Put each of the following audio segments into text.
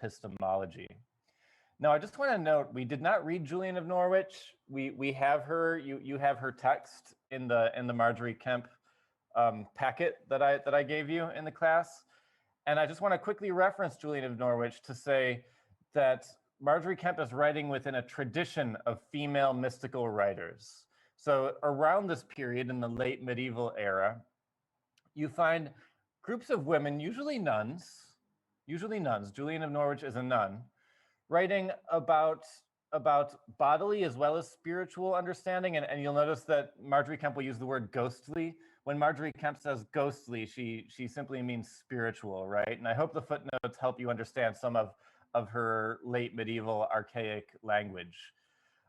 epistemology. Now, I just want to note, we did not read Julian of Norwich. We have her, you have her text in the Margery Kempe packet that I gave you in the class. And I just want to quickly reference Julian of Norwich to say that Margery Kempe is writing within a tradition of female mystical writers. So around this period in the late medieval era, you find groups of women, usually nuns, Julian of Norwich is a nun, writing about bodily as well as spiritual understanding. And you'll notice that Margery Kempe will use the word ghostly. When Margery Kempe says ghostly, she simply means spiritual, right? And I hope the footnotes help you understand some of her late medieval archaic language.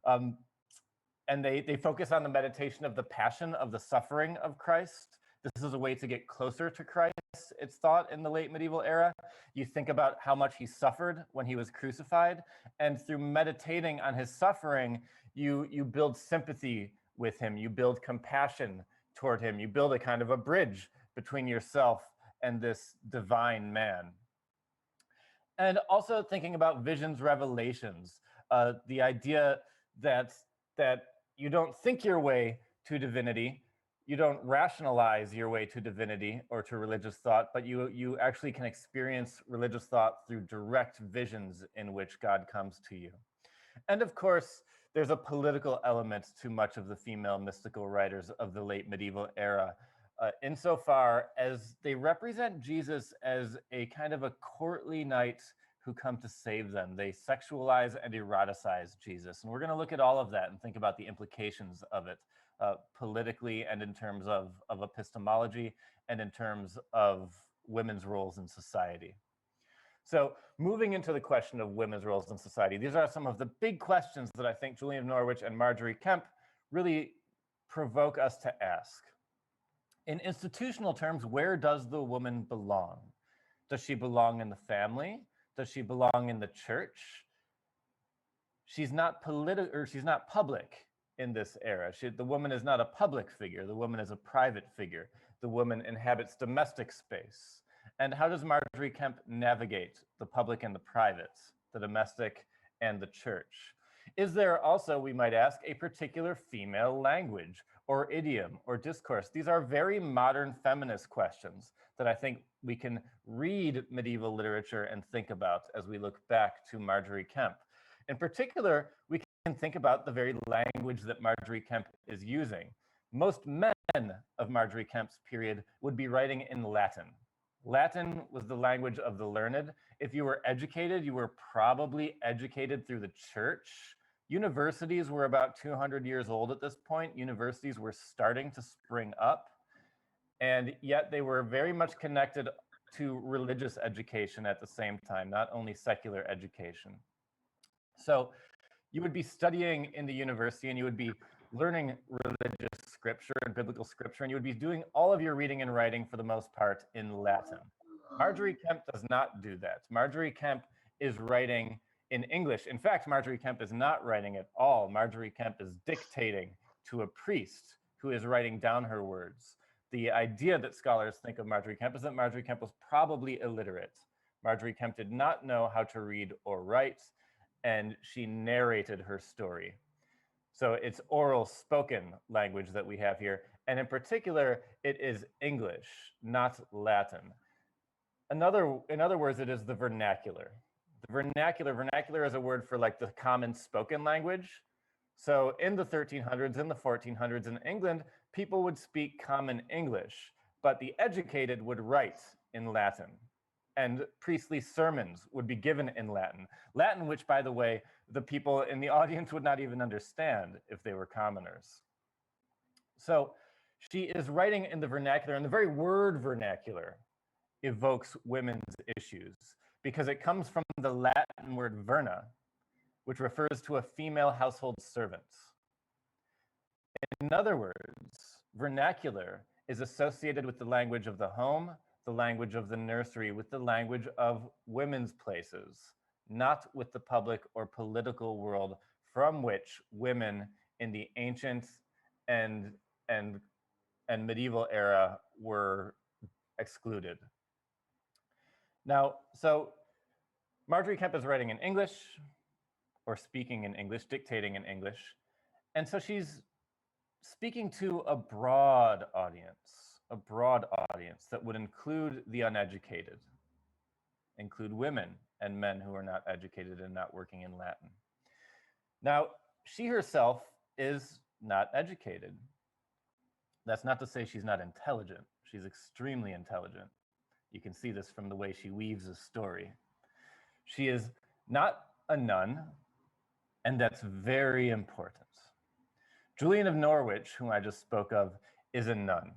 And they focus on the meditation of the passion, of the suffering of Christ. This is a way to get closer to Christ, it's thought, in the late medieval era. You think about how much he suffered when he was crucified, and through meditating on his suffering, you build sympathy with him, you build compassion toward him, you build a kind of a bridge between yourself and this divine man. And also thinking about visions, revelations, the idea that you don't think your way to divinity, you don't rationalize your way to divinity or to religious thought, but you actually can experience religious thought through direct visions in which God comes to you. And of course, there's a political element to much of the female mystical writers of the late medieval era, insofar as they represent Jesus as a kind of a courtly knight who come to save them. They sexualize and eroticize Jesus. And we're going to look at all of that and think about the implications of it, politically and in terms of epistemology and in terms of women's roles in society. So moving into the question of women's roles in society, these are some of the big questions that I think Julian of Norwich and Margery Kempe really provoke us to ask. In institutional terms, where does the woman belong? Does she belong in the family? Does she belong in the church? She's not she's not public in this era. The woman is not a public figure. The woman is a private figure. The woman inhabits domestic space. And how does Margery Kempe navigate the public and the private, the domestic and the church? Is there also, we might ask, a particular female language or idiom or discourse? These are very modern feminist questions that I think we can read medieval literature and think about as we look back to Margery Kempe. In particular, we can think about the very language that Margery Kempe is using. Most men of Margery Kempe's period would be writing in Latin. Latin was the language of the learned. If you were educated, you were probably educated through the church. Universities were about 200 years old at this point. Universities were starting to spring up, and yet they were very much connected to religious education at the same time, not only secular education. So you would be studying in the university and you would be learning religious scripture and biblical scripture, and you would be doing all of your reading and writing for the most part in Latin. Margery Kempe does not do that. Margery Kempe is writing in English. In fact, Margery Kempe is not writing at all. Margery Kempe is dictating to a priest who is writing down her words. The idea that scholars think of Margery Kempe is that Margery Kempe was probably illiterate. Margery Kempe did not know how to read or write, and she narrated her story. So it's oral spoken language that we have here. And in particular, it is English, not Latin. In other words, it is the vernacular. The vernacular is a word for like the common spoken language. So in the 1300s, in the 1400s in England, people would speak common English, but the educated would write in Latin. And priestly sermons would be given in Latin. Latin, which, by the way, the people in the audience would not even understand if they were commoners. So she is writing in the vernacular, and the very word vernacular evokes women's issues because it comes from the Latin word verna, which refers to a female household servant. In other words, vernacular is associated with the language of the home, the language of the nursery, with the language of women's places, not with the public or political world from which women in the ancient and medieval era were excluded. Now, so Margery Kemp is writing in English, or speaking in English, dictating in English. And so she's speaking to a broad audience that would include the uneducated, include women and men who are not educated and not working in Latin. Now, she herself is not educated. That's not to say she's not intelligent. She's extremely intelligent. You can see this from the way she weaves a story. She is not a nun, and that's very important. Julian of Norwich, whom I just spoke of, is a nun.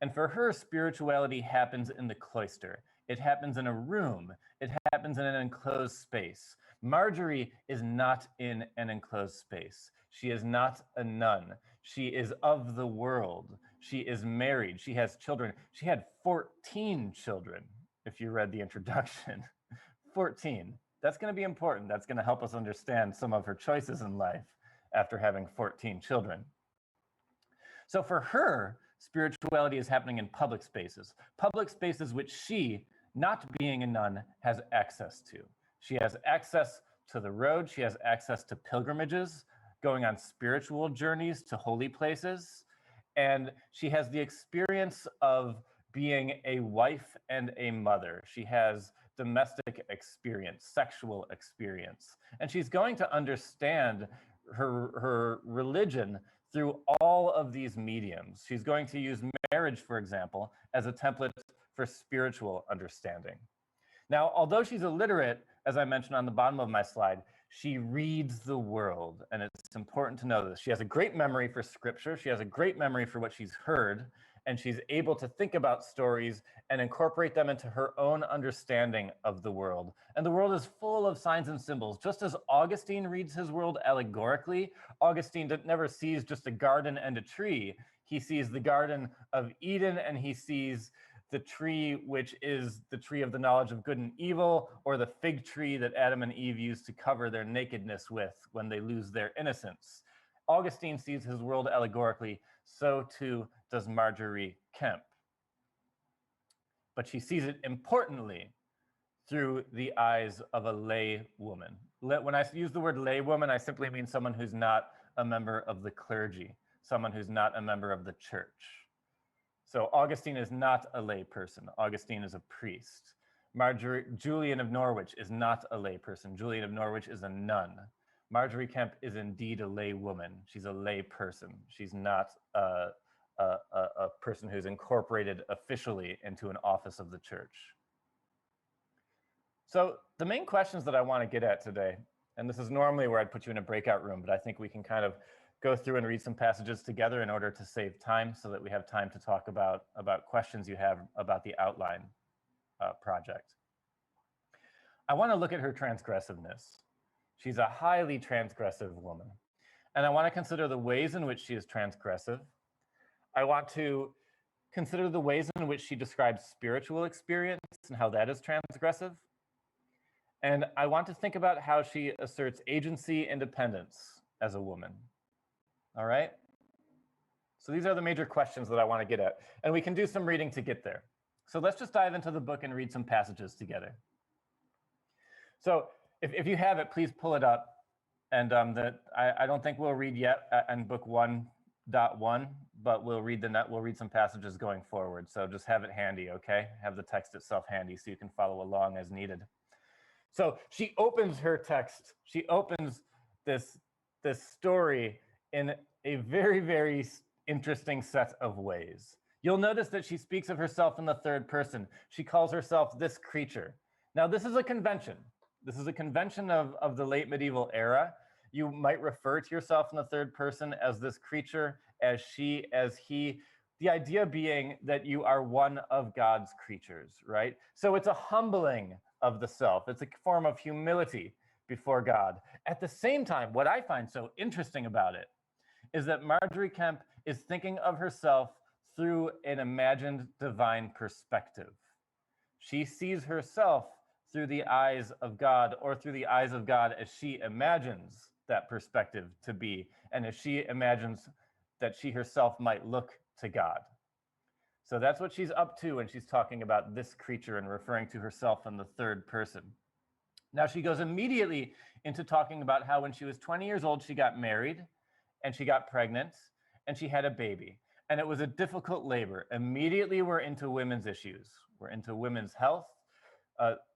And for her, spirituality happens in the cloister. It happens in a room. It happens in an enclosed space. Margery is not in an enclosed space. She is not a nun. She is of the world. She is married. She has children. She had 14 children, if you read the introduction. 14. That's going to be important. That's going to help us understand some of her choices in life after having 14 children. So for her, spirituality is happening in public spaces which she, not being a nun, has access to. She has access to the road. She has access to pilgrimages, going on spiritual journeys to holy places. And she has the experience of being a wife and a mother. She has domestic experience, sexual experience. And she's going to understand her religion through all of these mediums. She's going to use marriage, for example, as a template for spiritual understanding. Now, although she's illiterate, as I mentioned on the bottom of my slide, she reads the world, and it's important to know this. She has a great memory for scripture. She has a great memory for what she's heard, and she's able to think about stories and incorporate them into her own understanding of the world. And the world is full of signs and symbols. Just as Augustine reads his world allegorically, Augustine never sees just a garden and a tree. He sees the Garden of Eden, and he sees the tree, which is the tree of the knowledge of good and evil, or the fig tree that Adam and Eve used to cover their nakedness with when they lose their innocence. Augustine sees his world allegorically, so too does Margery Kemp. But she sees it importantly through the eyes of a lay woman. When I use the word lay woman, I simply mean someone who's not a member of the clergy, someone who's not a member of the church. So Augustine is not a lay person. Augustine is a priest. Julian of Norwich is not a lay person. Julian of Norwich is a nun. Margery Kemp is indeed a lay woman. She's a lay person. She's not a person who's incorporated officially into an office of the church. So the main questions that I want to get at today, and this is normally where I'd put you in a breakout room, but I think we can kind of go through and read some passages together in order to save time so that we have time to talk about questions you have about the outline project. I want to look at her transgressiveness. She's a highly transgressive woman. And I want to consider the ways in which she is transgressive. I want to consider the ways in which she describes spiritual experience and how that is transgressive. And I want to think about how she asserts agency independence as a woman. All right? So these are the major questions that I want to get at. And we can do some reading to get there. So let's just dive into the book and read some passages together. So if you have it, please pull it up. And I don't think we'll read yet in book 1.1, but we'll read some passages going forward. So just have it handy, okay? Have the text itself handy so you can follow along as needed. So she opens her text. She opens this story in a very, very interesting set of ways. You'll notice that she speaks of herself in the third person. She calls herself this creature. Now, this is a convention. This is a convention of the late medieval era. You might refer to yourself in the third person as this creature, as she, as he, the idea being that you are one of God's creatures, right? So it's a humbling of the self. It's a form of humility before God. At the same time, what I find so interesting about it is that Margery Kemp is thinking of herself through an imagined divine perspective. She sees herself through the eyes of God, or through the eyes of God as she imagines that perspective to be, and as she imagines that she herself might look to God. So that's what she's up to when she's talking about this creature and referring to herself in the third person. Now she goes immediately into talking about how when she was 20 years old, she got married and she got pregnant and she had a baby. And it was a difficult labor. Immediately, we're into women's issues. We're into women's health.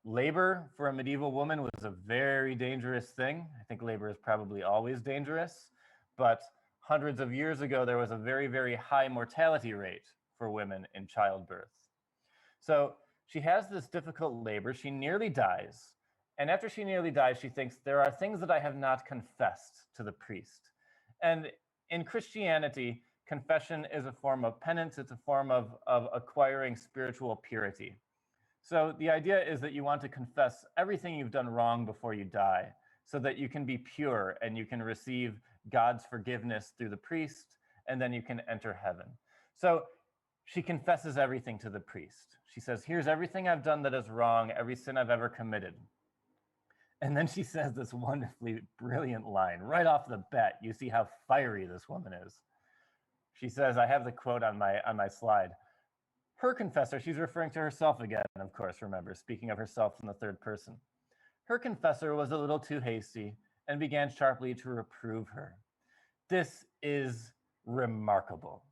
Labor for a medieval woman was a very dangerous thing. I think labor is probably always dangerous, but hundreds of years ago, there was a very, very high mortality rate for women in childbirth. So she has this difficult labor. She nearly dies. And after she nearly dies, she thinks, there are things that I have not confessed to the priest. And in Christianity, confession is a form of penance. It's a form of acquiring spiritual purity. So the idea is that you want to confess everything you've done wrong before you die, so that you can be pure and you can receive God's forgiveness through the priest, and then you can enter heaven. So she confesses everything to the priest. She says, here's everything I've done that is wrong, every sin I've ever committed. And then she says this wonderfully brilliant line right off the bat. You see how fiery this woman is. She says, I have the quote on my slide. Her confessor, she's referring to herself again, of course, remember, speaking of herself in the third person. Her confessor was a little too hasty and began sharply to reprove her. This is remarkable.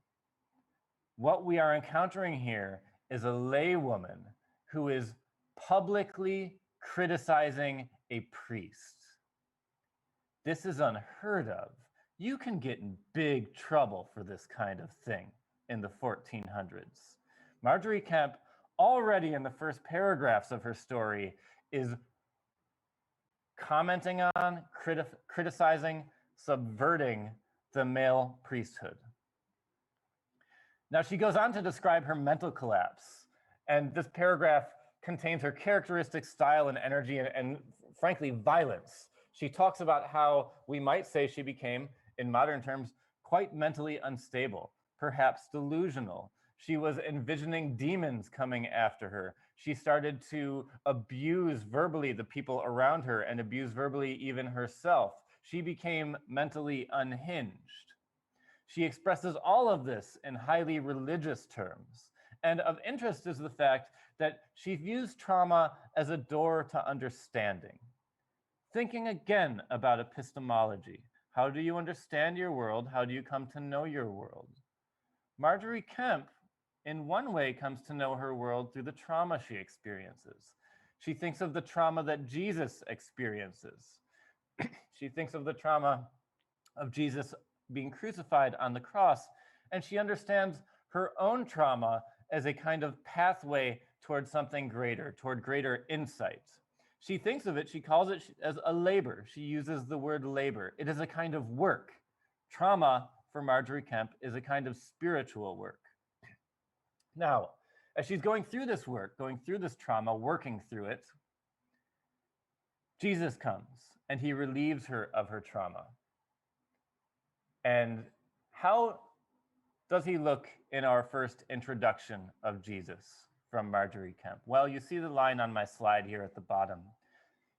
What we are encountering here is a laywoman who is publicly criticizing a priest. This is unheard of. You can get in big trouble for this kind of thing in the 1400s. Margery Kempe, already in the first paragraphs of her story, is commenting on, criticizing, subverting the male priesthood. Now, she goes on to describe her mental collapse, and this paragraph contains her characteristic style and energy and frankly, violence. She talks about how we might say she became, in modern terms, quite mentally unstable, perhaps delusional. She was envisioning demons coming after her. She started to abuse verbally the people around her and abuse verbally even herself. She became mentally unhinged. She expresses all of this in highly religious terms. And of interest is the fact that she views trauma as a door to understanding. Thinking again about epistemology. How do you understand your world? How do you come to know your world? Margery Kempe, in one way, comes to know her world through the trauma she experiences. She thinks of the trauma that Jesus experiences. She thinks of the trauma of Jesus being crucified on the cross, and she understands her own trauma as a kind of pathway toward something greater, toward greater insight. She thinks of it, she calls it as a labor. She uses the word labor. It is a kind of work. Trauma, for Margery Kempe, is a kind of spiritual work. Now, as she's going through this work, going through this trauma, working through it, Jesus comes and he relieves her of her trauma. And how does he look in our first introduction of Jesus from Margery Kempe? Well, you see the line on my slide here at the bottom.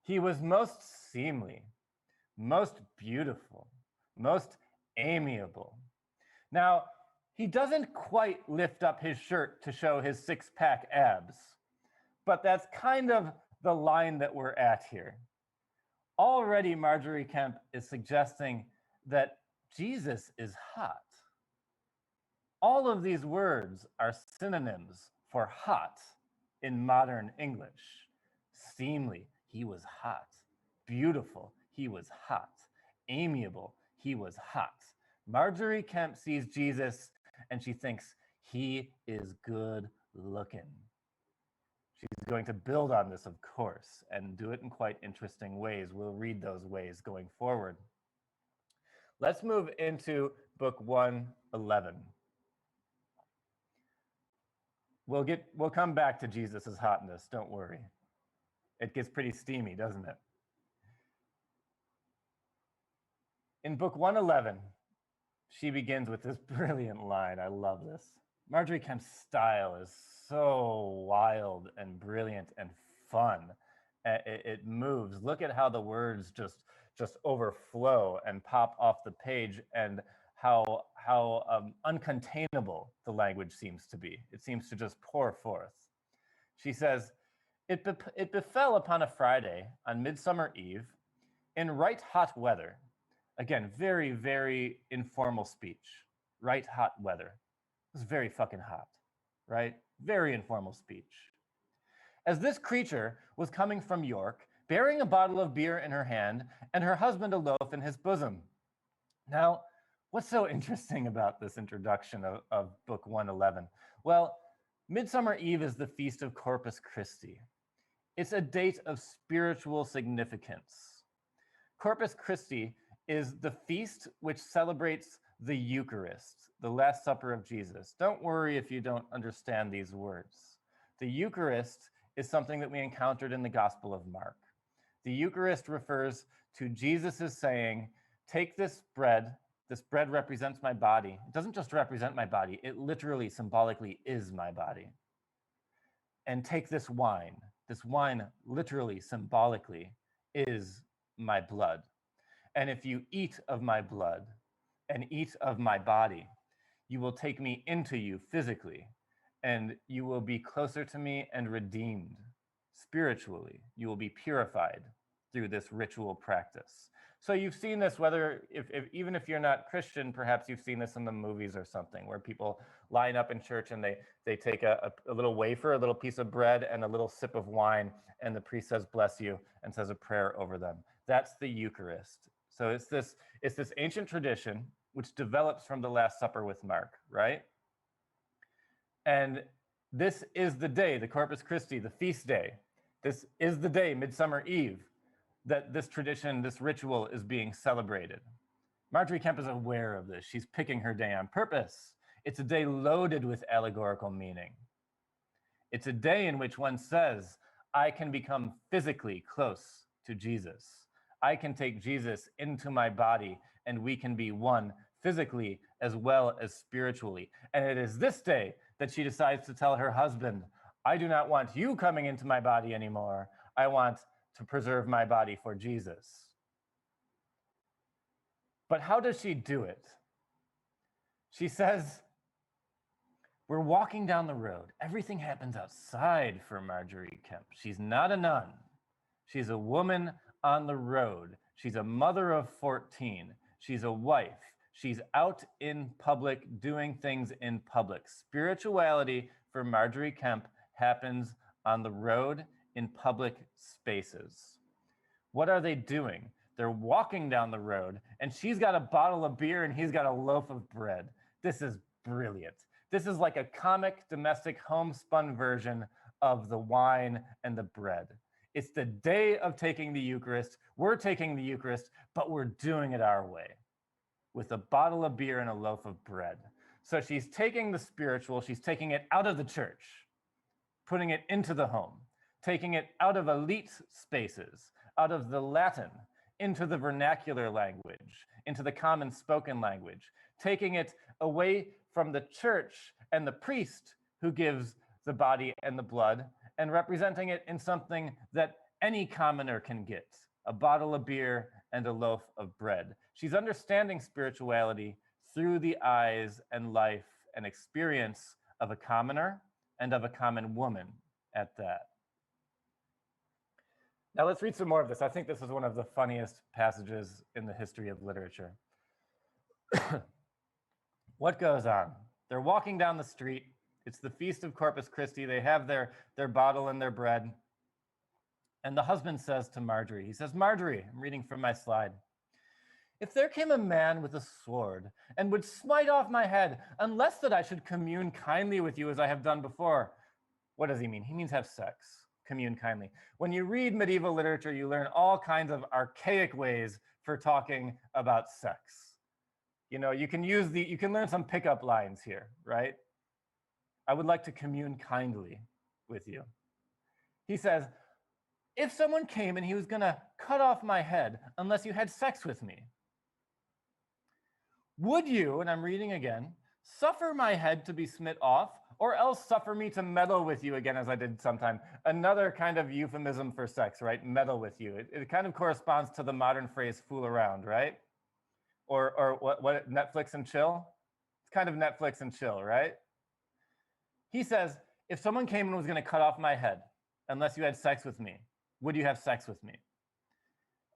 He was most seemly, most beautiful, most amiable. Now, he doesn't quite lift up his shirt to show his six-pack abs, but that's kind of the line that we're at here. Already, Margery Kempe is suggesting that Jesus is hot. All of these words are synonyms for hot in modern English. Seemly, he was hot. Beautiful, he was hot. Amiable, he was hot. Margery Kempe sees Jesus and she thinks he is good looking. She's going to build on this, of course, and do it in quite interesting ways. We'll read those ways going forward. Let's move into book 111. We'll come back to Jesus's hotness, don't worry. It gets pretty steamy, doesn't it? In book 111, she begins with this brilliant line. I love this. Margery Kempe's style is so wild and brilliant and fun. It moves. Look at how the words just overflow and pop off the page, and how uncontainable the language seems to be. It seems to just pour forth. She says, It befell upon a Friday on Midsummer Eve in right hot weather. Again, very, very informal speech. Right hot weather. It was very fucking hot, right? Very informal speech. As this creature was coming from York, bearing a bottle of beer in her hand and her husband a loaf in his bosom. Now, what's so interesting about this introduction of Book 111? Well, Midsummer Eve is the feast of Corpus Christi. It's a date of spiritual significance. Corpus Christi is the feast which celebrates the Eucharist, the Last Supper of Jesus. Don't worry if you don't understand these words. The Eucharist is something that we encountered in the Gospel of Mark. The Eucharist refers to Jesus' saying, take this bread represents my body. It doesn't just represent my body, it literally, symbolically is my body. And take this wine literally, symbolically is my blood. And if you eat of my blood and eat of my body, you will take me into you physically, and you will be closer to me and redeemed spiritually. You will be purified through this ritual practice. So you've seen this, whether even if you're not Christian, perhaps you've seen this in the movies or something, where people line up in church and they take a little wafer, a little piece of bread, and a little sip of wine, and the priest says, bless you, and says a prayer over them. That's the Eucharist. So it's this ancient tradition which develops from the Last Supper with Mark, right? And this is the day, the Corpus Christi, the feast day. This is the day, Midsummer Eve, that this tradition, this ritual is being celebrated. Margery Kempe is aware of this. She's picking her day on purpose. It's a day loaded with allegorical meaning. It's a day in which one says, I can become physically close to Jesus. I can take Jesus into my body and we can be one physically as well as spiritually. And it is this day that she decides to tell her husband, I do not want you coming into my body anymore. I want to preserve my body for Jesus. But how does she do it? She says, we're walking down the road. Everything happens outside for Margery Kempe. She's not a nun. She's a woman on the road. She's a mother of 14. She's a wife. She's out in public, doing things in public. Spirituality for Margery Kempe happens on the road in public spaces. What are they doing? They're walking down the road, and she's got a bottle of beer and he's got a loaf of bread. This is brilliant. This is like a comic, domestic, homespun version of the wine and the bread. It's the day of taking the Eucharist. We're taking the Eucharist, but we're doing it our way, with a bottle of beer and a loaf of bread. So she's taking the spiritual, she's taking it out of the church, putting it into the home, taking it out of elite spaces, out of the Latin, into the vernacular language, into the common spoken language, taking it away from the church and the priest who gives the body and the blood, and representing it in something that any commoner can get, a bottle of beer and a loaf of bread. She's understanding spirituality through the eyes and life and experience of a commoner and of a common woman at that. Now let's read some more of this. I think this is one of the funniest passages in the history of literature. What goes on? They're walking down the street. It's the Feast of Corpus Christi. They have their bottle and their bread. And the husband says to Margery, he says, Margery, I'm reading from my slide. If there came a man with a sword and would smite off my head, unless that I should commune kindly with you as I have done before. What does he mean? He means have sex, commune kindly. When you read medieval literature, you learn all kinds of archaic ways for talking about sex. You know, you can learn some pickup lines here, right? I would like to commune kindly with you. He says, if someone came and he was gonna cut off my head unless you had sex with me, would you, and I'm reading again, suffer my head to be smit off, or else suffer me to meddle with you again, as I did sometime? Another kind of euphemism for sex, right? Meddle with you. It kind of corresponds to the modern phrase fool around, right? Or what Netflix and chill? It's kind of Netflix and chill, right? He says, if someone came and was gonna cut off my head, unless you had sex with me. Would you have sex with me?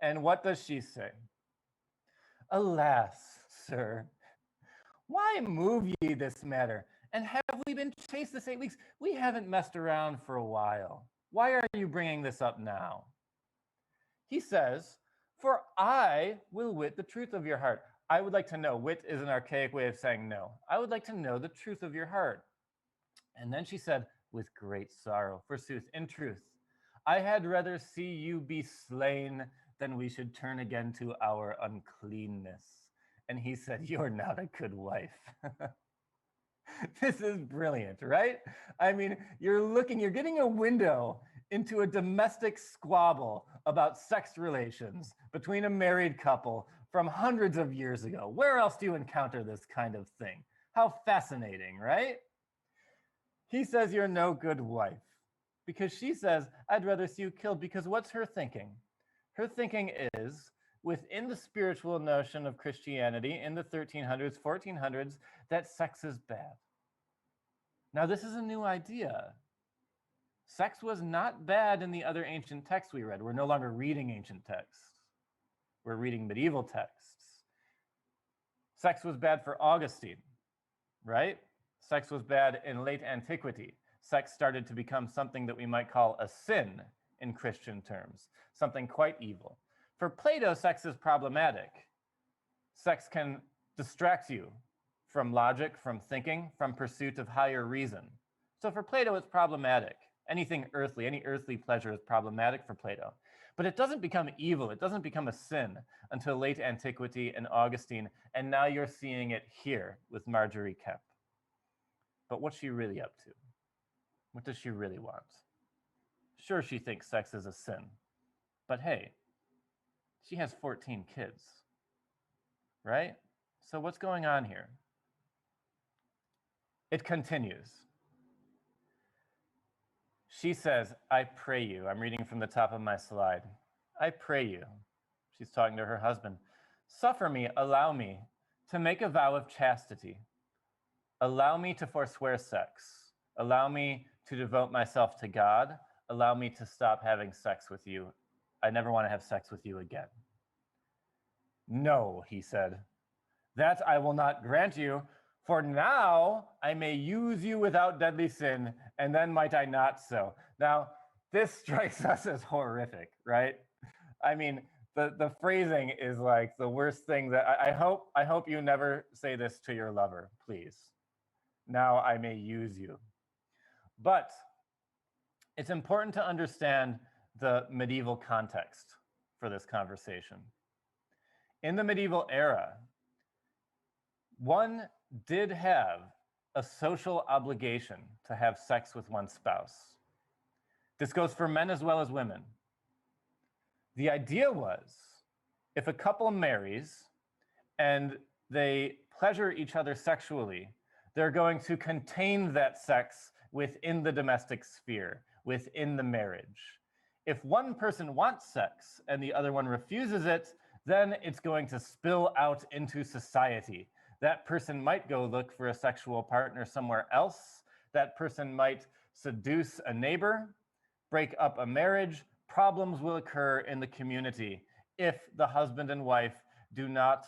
And what does she say? Alas, sir, why move ye this matter? And have we been chaste this 8 weeks? We haven't messed around for a while. Why are you bringing this up now? He says, for I will wit the truth of your heart. I would like to know. Wit is an archaic way of saying no. I would like to know the truth of your heart. And then she said, with great sorrow, forsooth, in truth, I had rather see you be slain than we should turn again to our uncleanness. And he said, you're not a good wife. This is brilliant, right? I mean, you're getting a window into a domestic squabble about sex relations between a married couple from hundreds of years ago. Where else do you encounter this kind of thing? How fascinating, right? He says you're no good wife because she says, I'd rather see you killed, because what's her thinking? Her thinking is, within the spiritual notion of Christianity in the 1300s, 1400s, that sex is bad. Now, this is a new idea. Sex was not bad in the other ancient texts we read. We're no longer reading ancient texts. We're reading medieval texts. Sex was bad for Augustine, right? Sex was bad in late antiquity. Sex started to become something that we might call a sin in Christian terms, something quite evil. For Plato, sex is problematic. Sex can distract you from logic, from thinking, from pursuit of higher reason. So for Plato, it's problematic. Anything earthly, any earthly pleasure is problematic for Plato. But it doesn't become evil, it doesn't become a sin until late antiquity and Augustine, and now you're seeing it here with Marjorie Kemp. But what's she really up to? What does she really want? Sure, she thinks sex is a sin, but hey, she has 14 kids, right? So what's going on here? It continues. She says, I pray you, I'm reading from the top of my slide. I pray you, she's talking to her husband, suffer me, allow me to make a vow of chastity. Allow me to forswear sex. Allow me to devote myself to God. Allow me to stop having sex with you. I never want to have sex with you again. No, he said, that I will not grant you, for now I may use you without deadly sin, and then might I not so. Now, this strikes us as horrific, right? I mean, the phrasing is like the worst thing that I hope you never say this to your lover, please. Now I may use you. But it's important to understand the medieval context for this conversation. In the medieval era, one did have a social obligation to have sex with one's spouse. This goes for men as well as women. The idea was, if a couple marries and they pleasure each other sexually, they're going to contain that sex within the domestic sphere, within the marriage. If one person wants sex and the other one refuses it, then it's going to spill out into society. That person might go look for a sexual partner somewhere else. That person might seduce a neighbor, break up a marriage. Problems will occur in the community if the husband and wife do not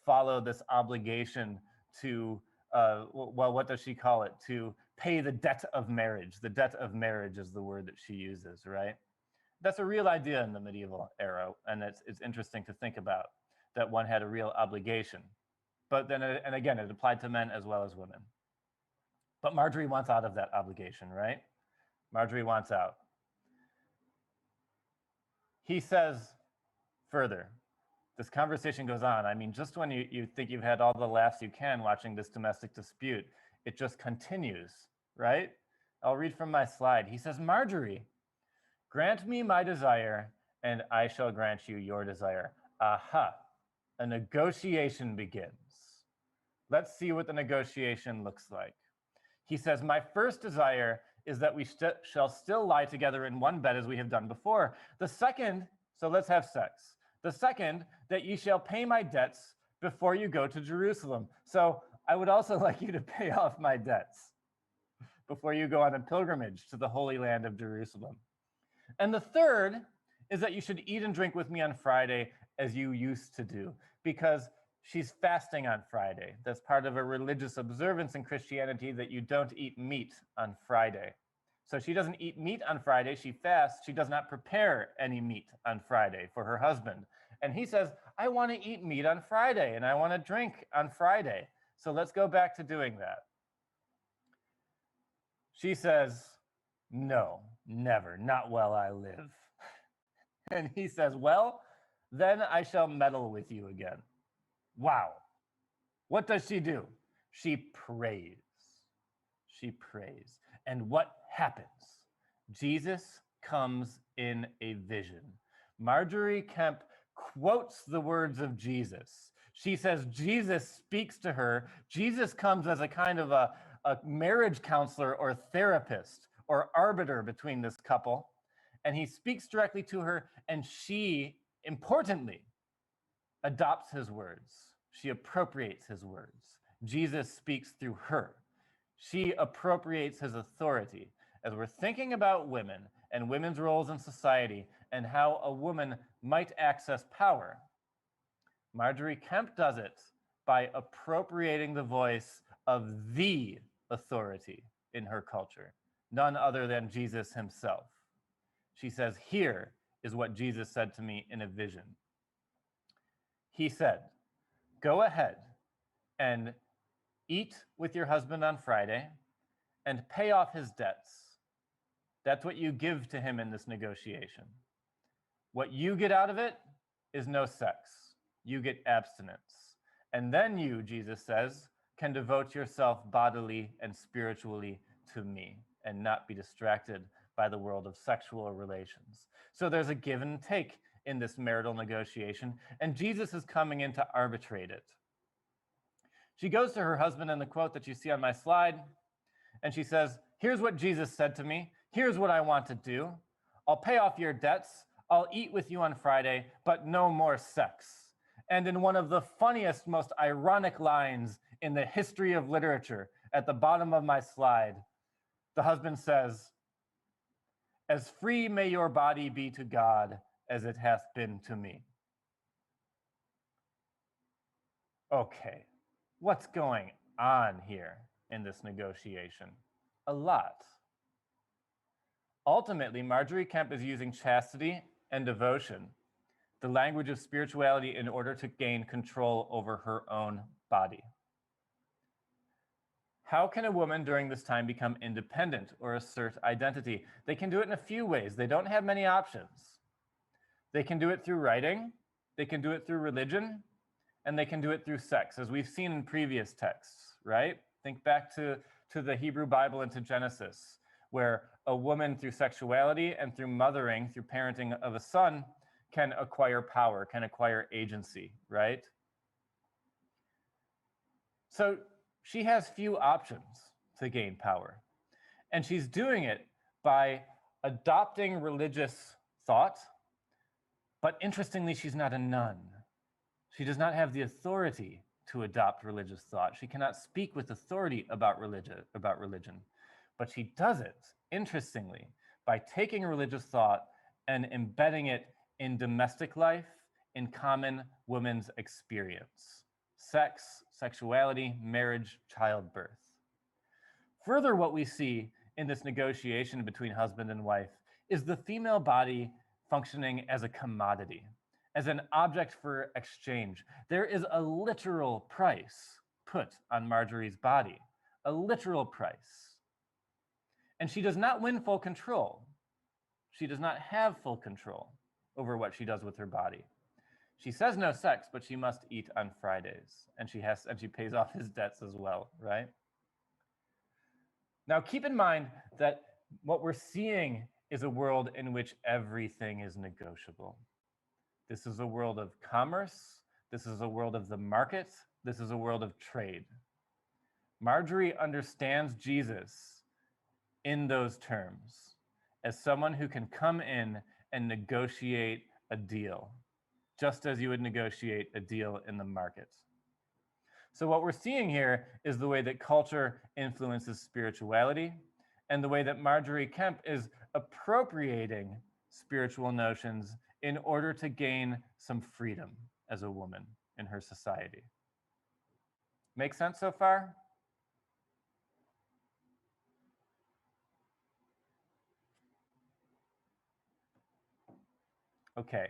follow this obligation to, well, what does she call it? To pay the debt of marriage. The debt of marriage is the word that she uses, right? That's a real idea in the medieval era, and it's interesting to think about that one had a real obligation. But then, and again, it applied to men as well as women. But Marjorie wants out of that obligation, right? Marjorie wants out. He says further, this conversation goes on. I mean, just when you think you've had all the laughs you can watching this domestic dispute, it just continues, right? I'll read from my slide. He says, Marjorie, grant me my desire, and I shall grant you your desire. Aha, a negotiation begins. Let's see what the negotiation looks like. He says, my first desire is that we shall still lie together in one bed as we have done before. The second, so let's have sex. The second, that ye shall pay my debts before you go to Jerusalem. So I would also like you to pay off my debts before you go on a pilgrimage to the Holy Land of Jerusalem. And the third is that you should eat and drink with me on Friday as you used to do, because she's fasting on Friday. That's part of a religious observance in Christianity, that you don't eat meat on Friday. So she doesn't eat meat on Friday, she fasts. She does not prepare any meat on Friday for her husband. And he says, I want to eat meat on Friday and I want to drink on Friday. So let's go back to doing that. She says, no, never, not while I live. And he says, well, then I shall meddle with you again. Wow. What does she do? She prays. She prays. And what happens? Jesus comes in a vision. Marjorie Kemp quotes the words of Jesus. She says Jesus speaks to her. Jesus comes as a kind of a marriage counselor or therapist or arbiter between this couple. And he speaks directly to her, and she, importantly, adopts his words. She appropriates his words. Jesus speaks through her. She appropriates his authority. As we're thinking about women and women's roles in society and how a woman might access power, Marjorie Kemp does it by appropriating the voice of the authority in her culture, none other than Jesus himself. She says, here is what Jesus said to me in a vision. He said, go ahead and eat with your husband on Friday and pay off his debts. That's what you give to him in this negotiation. What you get out of it is no sex. You get abstinence. And then you, Jesus says, can devote yourself bodily and spiritually to me and not be distracted by the world of sexual relations. So there's a give and take in this marital negotiation, and Jesus is coming in to arbitrate it. She goes to her husband in the quote that you see on my slide, and she says, here's what Jesus said to me. Here's what I want to do. I'll pay off your debts. I'll eat with you on Friday, but no more sex. And in one of the funniest, most ironic lines in the history of literature, at the bottom of my slide, the husband says, as free may your body be to God as it hath been to me. Okay, what's going on here in this negotiation? A lot. Ultimately, Marjorie Kemp is using chastity and devotion, the language of spirituality, in order to gain control over her own body. How can a woman during this time become independent or assert identity? They can do it in a few ways. They don't have many options. They can do it through writing, they can do it through religion, and they can do it through sex, as we've seen in previous texts, right? Think back to the Hebrew Bible and to Genesis, where a woman through sexuality and through mothering, through parenting of a son, can acquire power, can acquire agency, right? So she has few options to gain power. And she's doing it by adopting religious thought, but interestingly, she's not a nun. She does not have the authority to adopt religious thought. She cannot speak with authority about religion. But she does it, interestingly, by taking religious thought and embedding it in domestic life, in common women's experience. Sex, sexuality, marriage, childbirth. Further, what we see in this negotiation between husband and wife is the female body functioning as a commodity, as an object for exchange. There is a literal price put on Marjorie's body, a literal price. And she does not win full control. She does not have full control over what she does with her body. She says no sex, but she must eat on Fridays, and she pays off his debts as well, right? Now, keep in mind that what we're seeing is a world in which everything is negotiable. This is a world of commerce. This is a world of the market. This is a world of trade. Marjorie understands Jesus in those terms as someone who can come in and negotiate a deal, just as you would negotiate a deal in the market. So what we're seeing here is the way that culture influences spirituality, and the way that Marjorie Kemp is appropriating spiritual notions in order to gain some freedom as a woman in her society. Make sense so far? Okay.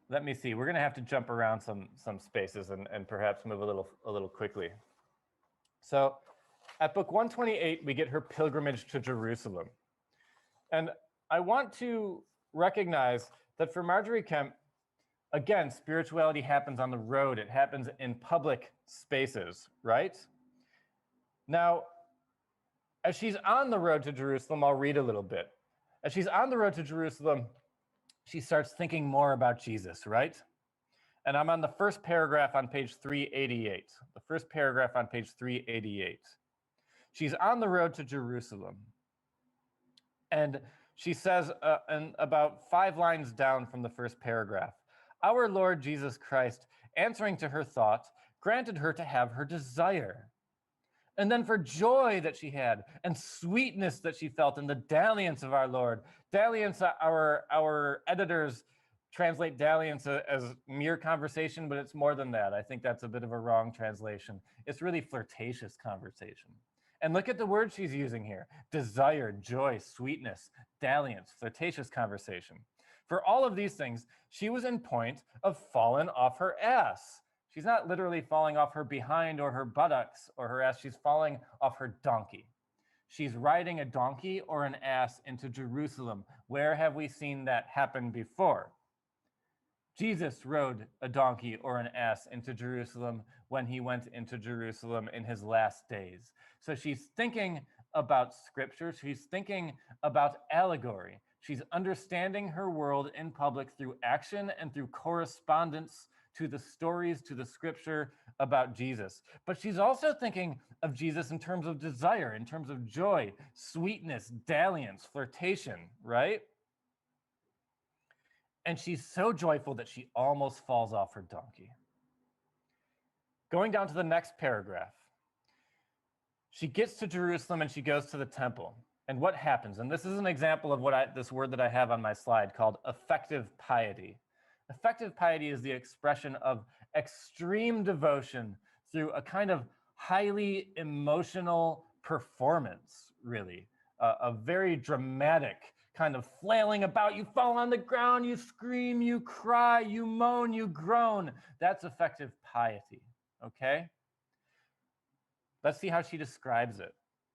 Let me see. We're going to have to jump around some spaces and perhaps move a little quickly. So at book 128, we get her pilgrimage to Jerusalem. And I want to recognize that for Margery Kempe, again, spirituality happens on the road. It happens in public spaces, right? Now, as she's on the road to Jerusalem, I'll read a little bit. As she's on the road to Jerusalem, she starts thinking more about Jesus, right? And I'm on the first paragraph on page 388. The first paragraph on page 388. She's on the road to Jerusalem. And she says, and about 5 lines down from the first paragraph, our Lord Jesus Christ, answering to her thought, granted her to have her desire. And then for joy that she had and sweetness that she felt in the dalliance of our Lord. Dalliance, our editors translate dalliance as mere conversation, but it's more than that. I think that's a bit of a wrong translation. It's really flirtatious conversation. And look at the words she's using here. Desire, joy, sweetness, dalliance, flirtatious conversation. For all of these things, she was in point of fallen off her ass. She's not literally falling off her behind or her buttocks or her ass. She's falling off her donkey. She's riding a donkey or an ass into Jerusalem. Where have we seen that happen before? Jesus rode a donkey or an ass into Jerusalem when he went into Jerusalem in his last days. So she's thinking about scripture. She's thinking about allegory. She's understanding her world in public through action and through correspondence to the stories, to the scripture about Jesus. But she's also thinking of Jesus in terms of desire, in terms of joy, sweetness, dalliance, flirtation, right? And she's so joyful that she almost falls off her donkey. Going down to the next paragraph. She gets to Jerusalem and she goes to the temple. And what happens? And this is an example of this word that I have on my slide called affective piety. Affective piety is the expression of extreme devotion through a kind of highly emotional performance, really. A very dramatic kind of flailing about. You fall on the ground, you scream, you cry, you moan, you groan. That's affective piety, okay? Let's see how she describes it.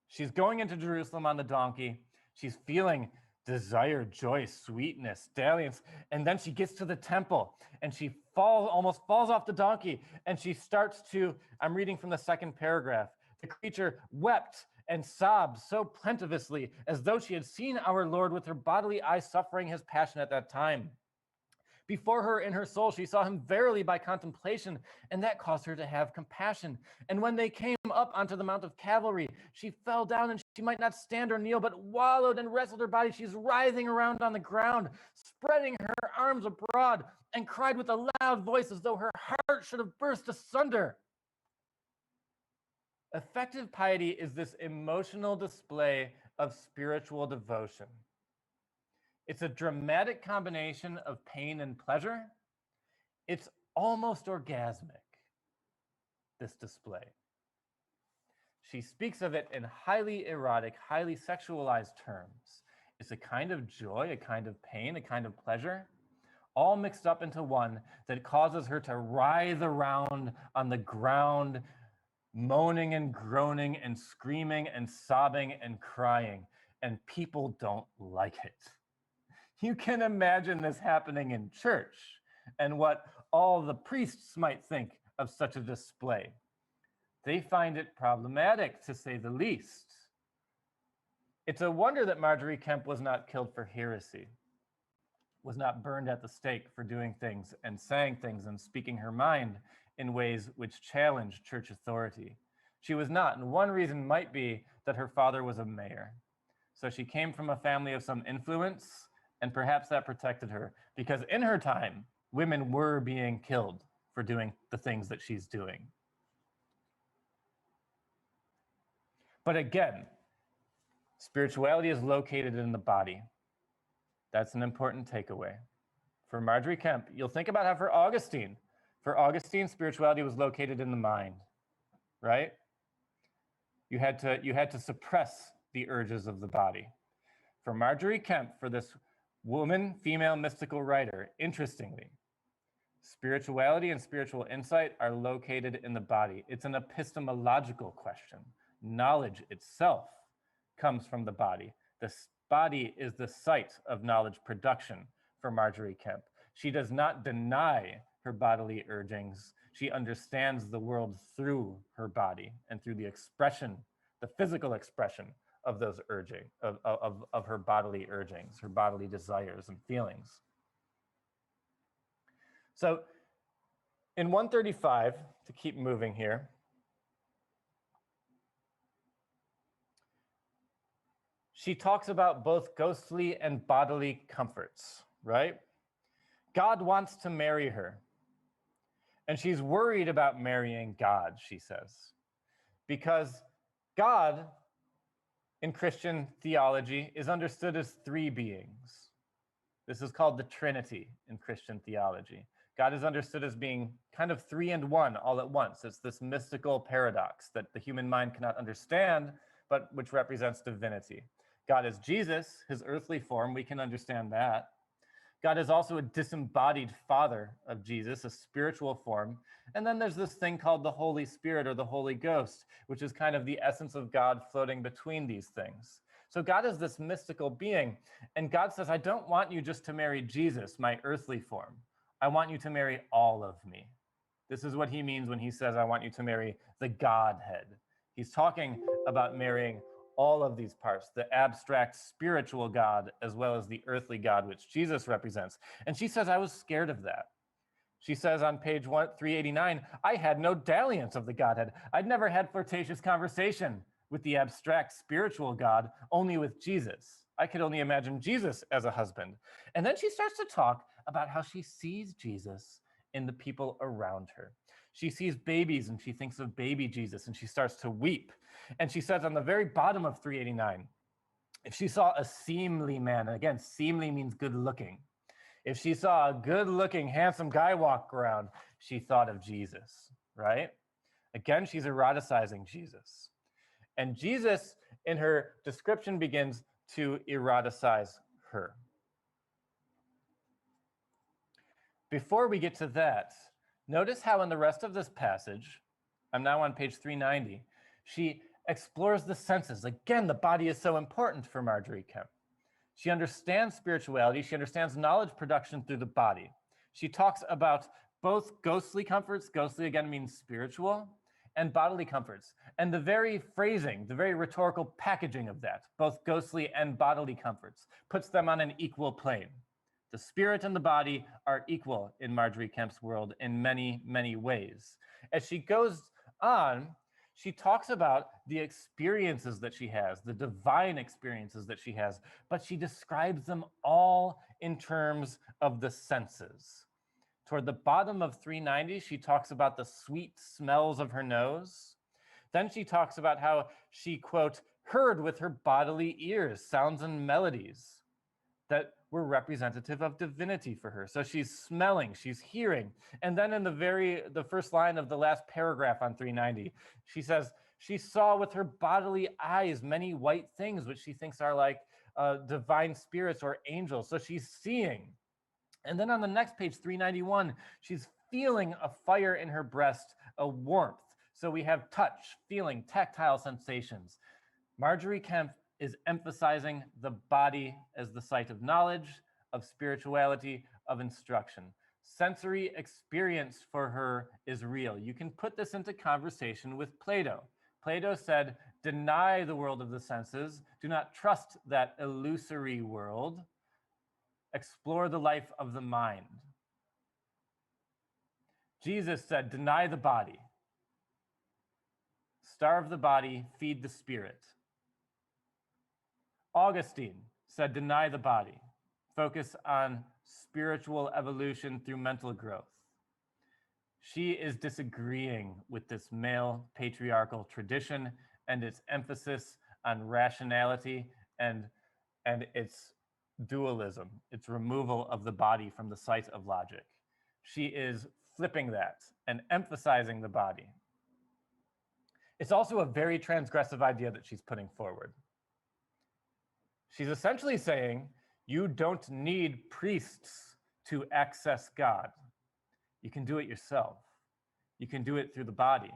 She's going into Jerusalem on the donkey. She's feeling desire, joy, sweetness, dalliance. And then she gets to the temple and she almost falls off the donkey. And she starts to, I'm reading from the second paragraph. The creature wept and sobbed so plentifully as though she had seen our Lord with her bodily eyes suffering his passion at that time. Before her in her soul, she saw him verily by contemplation, and that caused her to have compassion. And when they came up onto the Mount of Calvary, she fell down and she might not stand or kneel, but wallowed and wrestled her body. She's writhing around on the ground, spreading her arms abroad, and cried with a loud voice as though her heart should have burst asunder. Affective piety is this emotional display of spiritual devotion. It's a dramatic combination of pain and pleasure. It's almost orgasmic, this display. She speaks of it in highly erotic, highly sexualized terms. It's a kind of joy, a kind of pain, a kind of pleasure, all mixed up into one that causes her to writhe around on the ground, moaning and groaning and screaming and sobbing and crying, and people don't like it. You can imagine this happening in church and what all the priests might think of such a display. They find it problematic, to say the least. It's a wonder that Margery Kempe was not killed for heresy, was not burned at the stake for doing things and saying things and speaking her mind in ways which challenged church authority. She was not, and one reason might be that her father was a mayor. So she came from a family of some influence, and perhaps that protected her, because in her time, women were being killed for doing the things that she's doing. But again, spirituality is located in the body. That's an important takeaway. For Marjorie Kemp, you'll think about how for Augustine, spirituality was located in the mind, right? You had to suppress the urges of the body. For Marjorie Kemp, for this woman, female mystical writer, interestingly, spirituality and spiritual insight are located in the body. It's an epistemological question. Knowledge itself comes from the body. The body is the site of knowledge production for Marjorie Kemp. She does not deny her bodily urgings. She understands the world through her body and through the expression, the physical expression of those urging, of her bodily urgings, her bodily desires and feelings. So in 135, to keep moving here, she talks about both ghostly and bodily comforts, right? God wants to marry her. And she's worried about marrying God, she says, because God in Christian theology is understood as three beings. This is called the Trinity in Christian theology. God is understood as being kind of three and one all at once. It's this mystical paradox that the human mind cannot understand, but which represents divinity. God is Jesus, his earthly form, we can understand that. God is also a disembodied Father of Jesus, a spiritual form. And then there's this thing called the Holy Spirit or the Holy Ghost, which is kind of the essence of God floating between these things. So God is this mystical being. And God says, I don't want you just to marry Jesus, my earthly form. I want you to marry all of me. This is what he means when he says, I want you to marry the Godhead. He's talking about marrying all of these parts, the abstract spiritual God, as well as the earthly God, which Jesus represents. And she says, I was scared of that. She says on page 389, I had no dalliance of the Godhead. I'd never had flirtatious conversation with the abstract spiritual God, only with Jesus. I could only imagine Jesus as a husband. And then she starts to talk about how she sees Jesus in the people around her. She sees babies and she thinks of baby Jesus and she starts to weep. And she says on the very bottom of 389, if she saw a seemly man, and again, seemly means good looking. If she saw a good looking, handsome guy walk around, she thought of Jesus, right? Again, she's eroticizing Jesus. And Jesus, in her description, begins to eroticize her. Before we get to that, notice how in the rest of this passage, I'm now on page 390, she explores the senses. Again, the body is so important for Marjorie Kemp. She understands spirituality. She understands knowledge production through the body. She talks about both ghostly comforts, ghostly again means spiritual, and bodily comforts. And the very phrasing, the very rhetorical packaging of that, both ghostly and bodily comforts, puts them on an equal plane. The spirit and the body are equal in Marjorie Kemp's world in many, many ways. As she goes on, she talks about the experiences that she has, the divine experiences that she has, but she describes them all in terms of the senses. Toward the bottom of 390, she talks about the sweet smells of her nose. Then she talks about how she, quote, heard with her bodily ears sounds and melodies that were representative of divinity for her. So she's smelling, she's hearing. And then in the first line of the last paragraph on 390, she says, she saw with her bodily eyes many white things, which she thinks are like divine spirits or angels. So she's seeing. And then on the next page, 391, she's feeling a fire in her breast, a warmth. So we have touch, feeling, tactile sensations. Marjorie Kemp is emphasizing the body as the site of knowledge, of spirituality, of instruction. Sensory experience for her is real. You can put this into conversation with Plato. Plato said, deny the world of the senses, do not trust that illusory world, explore the life of the mind. Jesus said, deny the body, starve the body, feed the spirit. Augustine said, deny the body, focus on spiritual evolution through mental growth. She is disagreeing with this male patriarchal tradition and its emphasis on rationality and its dualism. It's removal of the body from the site of logic. She is flipping that and emphasizing the body. It's also a very transgressive idea that she's putting forward. She's essentially saying, you don't need priests to access God. You can do it yourself. You can do it through the body.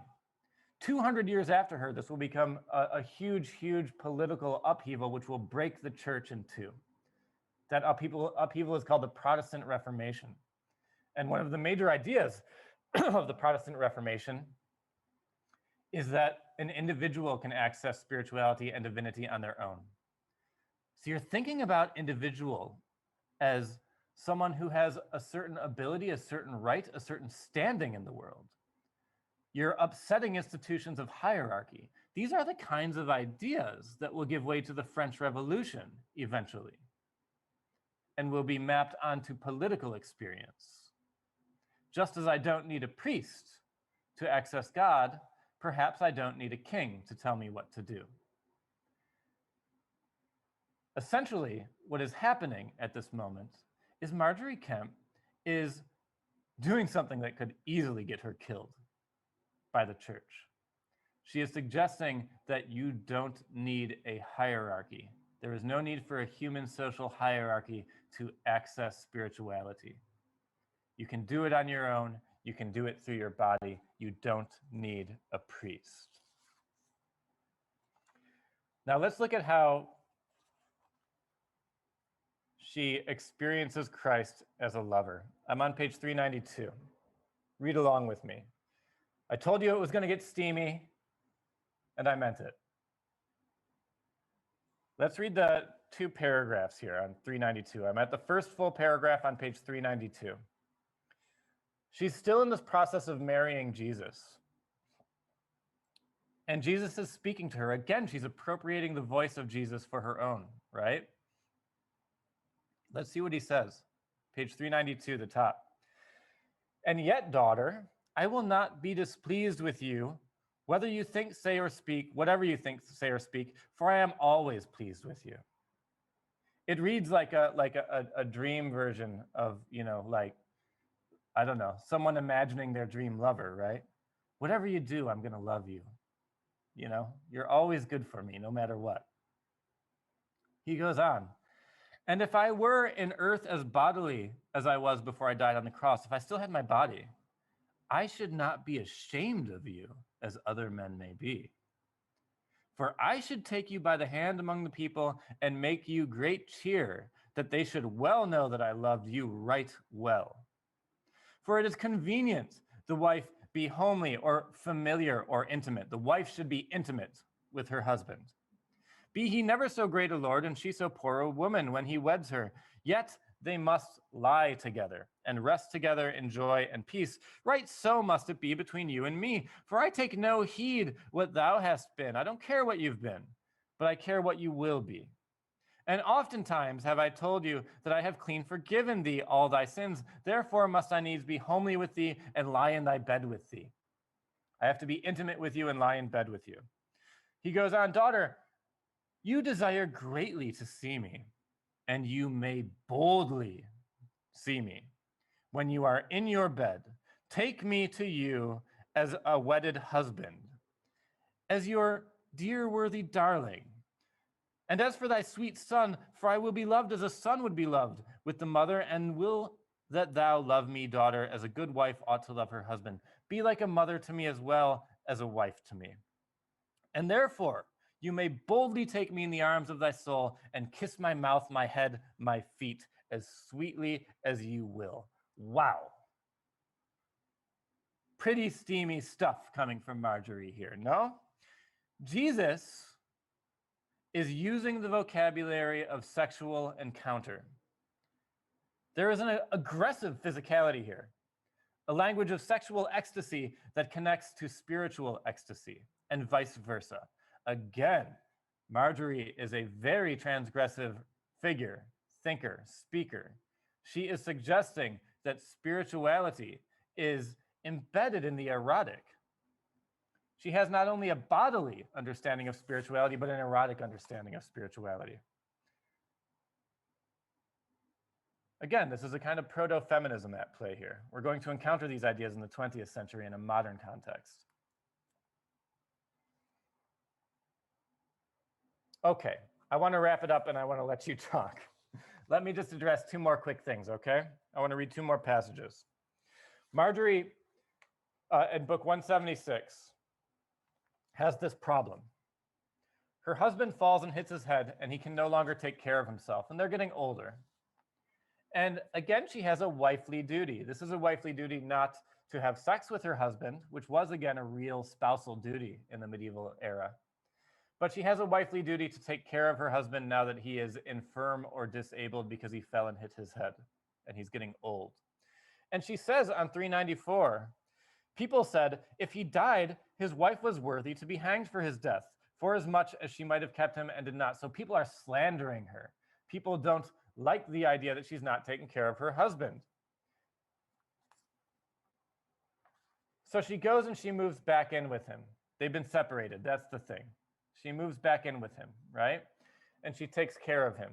200 years after her, this will become a huge, huge political upheaval, which will break the church in two. That upheaval is called the Protestant Reformation. And one of the major ideas of the Protestant Reformation is that an individual can access spirituality and divinity on their own. So you're thinking about individual as someone who has a certain ability, a certain right, a certain standing in the world. You're upsetting institutions of hierarchy. These are the kinds of ideas that will give way to the French Revolution eventually, and will be mapped onto political experience. Just as I don't need a priest to access God, perhaps I don't need a king to tell me what to do. Essentially, what is happening at this moment is Margery Kempe is doing something that could easily get her killed by the church. She is suggesting that you don't need a hierarchy. There is no need for a human social hierarchy to access spirituality. You can do it on your own. You can do it through your body. You don't need a priest. Now let's look at how she experiences Christ as a lover. I'm on page 392. Read along with me. I told you it was going to get steamy, and I meant it. Let's read the 2 paragraphs here on 392. I'm at the first full paragraph on page 392. She's still in this process of marrying Jesus. And Jesus is speaking to her. Again, she's appropriating the voice of Jesus for her own, right? Let's see what he says. Page 392, the top. And yet, daughter, I will not be displeased with you, whether you think, say, or speak, whatever you think, say, or speak, for I am always pleased with you. It reads like a dream version of, like, I don't know, someone imagining their dream lover, right? Whatever you do, I'm going to love you. You're always good for me, no matter what. He goes on. And if I were in earth as bodily as I was before I died on the cross, if I still had my body, I should not be ashamed of you as other men may be. For I should take you by the hand among the people and make you great cheer, that they should well know that I loved you right well. For it is convenient the wife be homely or familiar or intimate. The wife should be intimate with her husband. Be he never so great a lord and she so poor a woman when he weds her, yet they must lie together and rest together in joy and peace. Right so must it be between you and me. For I take no heed what thou hast been. I don't care what you've been, but I care what you will be. And oftentimes have I told you that I have clean forgiven thee all thy sins. Therefore must I needs be homely with thee and lie in thy bed with thee. I have to be intimate with you and lie in bed with you. He goes on, daughter, you desire greatly to see me, and you may boldly see me. When you are in your bed, take me to you as a wedded husband, as your dear worthy darling. And as for thy sweet son, for I will be loved as a son would be loved with the mother, and will that thou love me, daughter, as a good wife ought to love her husband. Be like a mother to me as well as a wife to me. And therefore, you may boldly take me in the arms of thy soul and kiss my mouth, my head, my feet, as sweetly as you will. Wow. Pretty steamy stuff coming from Margery here, no? Jesus is using the vocabulary of sexual encounter. There is an aggressive physicality here, a language of sexual ecstasy that connects to spiritual ecstasy, and vice versa. Again, Margery is a very transgressive figure, thinker, speaker. She is suggesting that spirituality is embedded in the erotic. She has not only a bodily understanding of spirituality, but an erotic understanding of spirituality. Again, this is a kind of proto-feminism at play here. We're going to encounter these ideas in the 20th century in a modern context. Okay, I want to wrap it up and I want to let you talk. Let me just address two more quick things, okay? I want to read two more passages. Marjorie, in book 176, has this problem. Her husband falls and hits his head and he can no longer take care of himself, and they're getting older. And again, she has a wifely duty. This is a wifely duty not to have sex with her husband, which was again a real spousal duty in the medieval era. But she has a wifely duty to take care of her husband now that he is infirm or disabled because he fell and hit his head and he's getting old. And she says on 394, people said, if he died, his wife was worthy to be hanged for his death, for as much as she might have kept him and did not. So people are slandering her. People don't like the idea that she's not taking care of her husband. So she goes and she moves back in with him. They've been separated. That's the thing. She moves back in with him, right? And she takes care of him.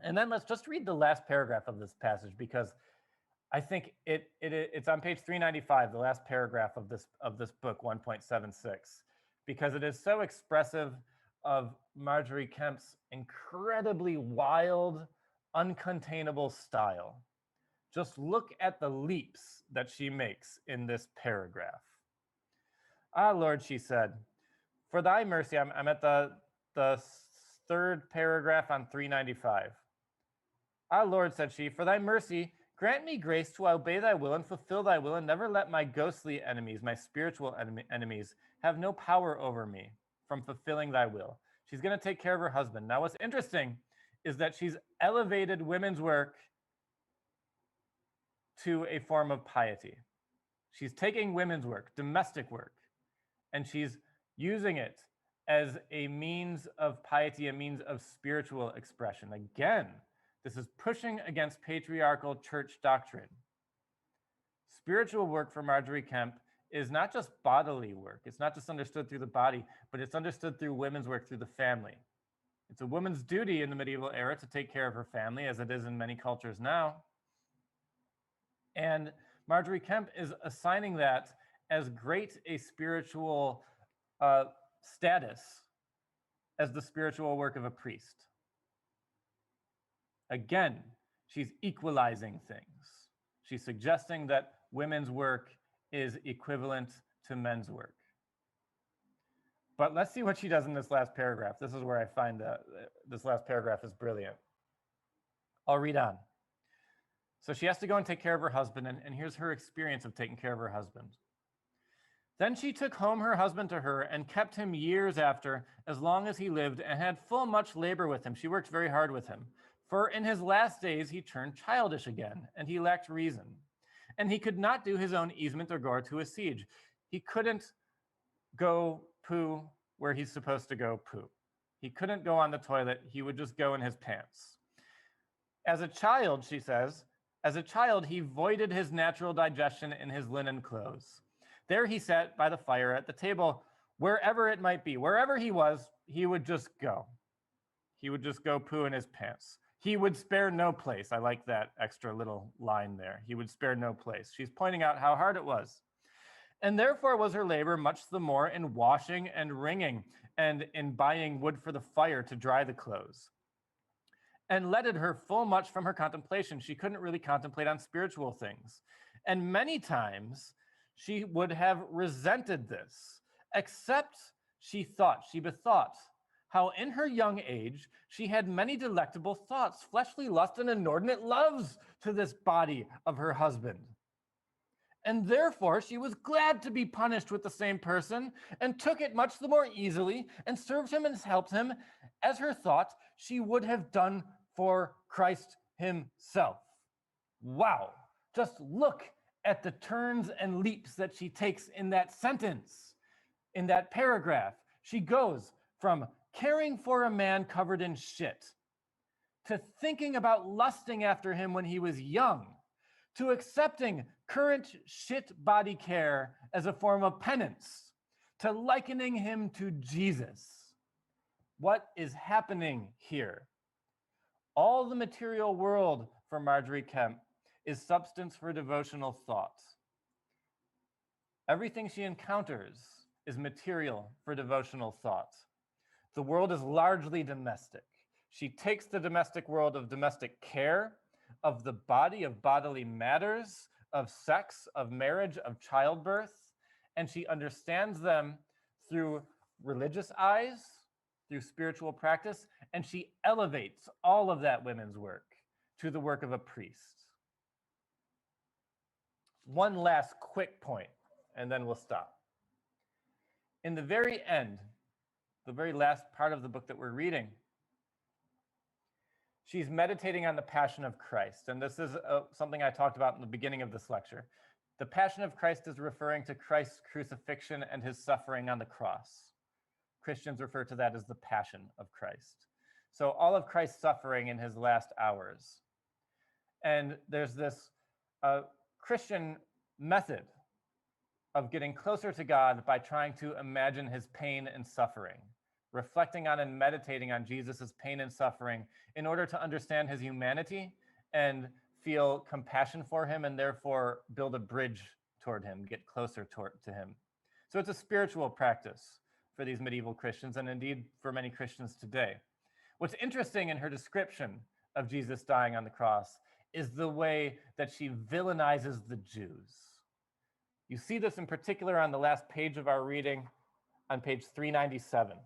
And then let's just read the last paragraph of this passage, because I think it's on page 395, the last paragraph of this book, 1.76, because it is so expressive of Marjorie Kemp's incredibly wild, uncontainable style. Just look at the leaps that she makes in this paragraph. Ah, Lord, she said, for thy mercy, I'm at the third paragraph on 395. Ah, Lord, said she, for thy mercy, grant me grace to obey thy will and fulfill thy will, and never let my ghostly enemies, my spiritual enemies, have no power over me from fulfilling thy will. She's going to take care of her husband. Now, what's interesting is that she's elevated women's work to a form of piety. She's taking women's work, domestic work, and she's using it as a means of piety, a means of spiritual expression. Again, this is pushing against patriarchal church doctrine. Spiritual work for Marjorie Kemp is not just bodily work. It's not just understood through the body, but it's understood through women's work, through the family. It's a woman's duty in the medieval era to take care of her family, as it is in many cultures now. And Marjorie Kemp is assigning that as great a spiritual status as the spiritual work of a priest. Again, she's equalizing things. She's suggesting that women's work is equivalent to men's work. But let's see what she does in this last paragraph. This is where I find this last paragraph is brilliant. I'll read on. So she has to go and take care of her husband, and here's her experience of taking care of her husband. Then she took home her husband to her and kept him years after, as long as he lived, and had full much labor with him. She worked very hard with him. For in his last days he turned childish again, and he lacked reason. And he could not do his own easement or go to a siege. He couldn't go poo where he's supposed to go poo. He couldn't go on the toilet. He would just go in his pants. As a child, she says, as a child, he voided his natural digestion in his linen clothes. There he sat by the fire at the table, wherever it might be. Wherever he was, he would just go. He would just go poo in his pants. He would spare no place. I like that extra little line there. He would spare no place. She's pointing out how hard it was. And therefore was her labor much the more in washing and wringing, and in buying wood for the fire to dry the clothes. And letted her full much from her contemplation. She couldn't really contemplate on spiritual things. And many times she would have resented this, except she bethought, how in her young age she had many delectable thoughts, fleshly lust and inordinate loves to this body of her husband. And therefore she was glad to be punished with the same person, and took it much the more easily, and served him and helped him, as her thought she would have done for Christ himself. Wow, just look at the turns and leaps that she takes in that sentence, in that paragraph. She goes from caring for a man covered in shit, to thinking about lusting after him when he was young, to accepting current shit body care as a form of penance, to likening him to Jesus. What is happening here? All the material world for Marjorie Kemp is substance for devotional thought. Everything she encounters is material for devotional thought. The world is largely domestic. She takes the domestic world of domestic care, of the body, of bodily matters, of sex, of marriage, of childbirth, and she understands them through religious eyes, through spiritual practice, and she elevates all of that women's work to the work of a priest. One last quick point, and then we'll stop. In the very end, the very last part of the book that we're reading, she's meditating on the Passion of Christ. And this is something I talked about in the beginning of this lecture. The Passion of Christ is referring to Christ's crucifixion and his suffering on the cross. Christians refer to that as the Passion of Christ. So all of Christ's suffering in his last hours. And there's this Christian method of getting closer to God by trying to imagine his pain and suffering, reflecting on and meditating on Jesus's pain and suffering in order to understand his humanity and feel compassion for him and therefore build a bridge toward him, get closer to him. So it's a spiritual practice for these medieval Christians and indeed for many Christians today. What's interesting in her description of Jesus dying on the cross is the way that she villainizes the Jews. You see this in particular on the last page of our reading, on page 397.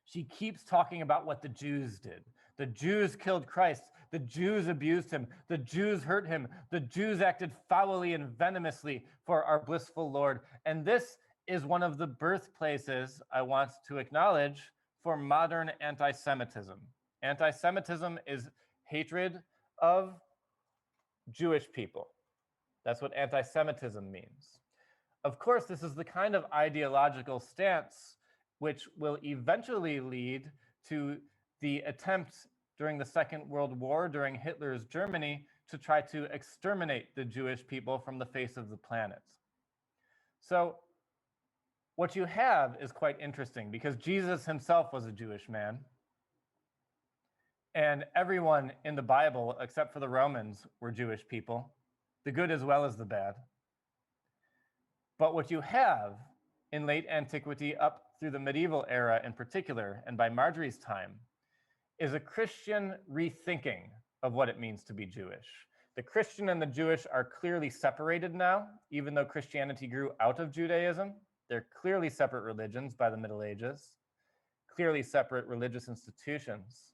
She keeps talking about what the Jews did. The Jews killed Christ. The Jews abused him. The Jews hurt him. The Jews acted foully and venomously for our blissful Lord. And this is one of the birthplaces I want to acknowledge for modern anti-Semitism. Anti-Semitism is hatred of Jewish people. That's what anti-Semitism means. Of course, this is the kind of ideological stance which will eventually lead to the attempt during the Second World War, during Hitler's Germany, to try to exterminate the Jewish people from the face of the planet. So what you have is quite interesting because Jesus himself was a Jewish man. And everyone in the Bible, except for the Romans, were Jewish people, the good as well as the bad. But what you have in late antiquity up through the medieval era in particular, and by Marjorie's time, is a Christian rethinking of what it means to be Jewish. The Christian and the Jewish are clearly separated now, even though Christianity grew out of Judaism. They're clearly separate religions by the Middle Ages, clearly separate religious institutions.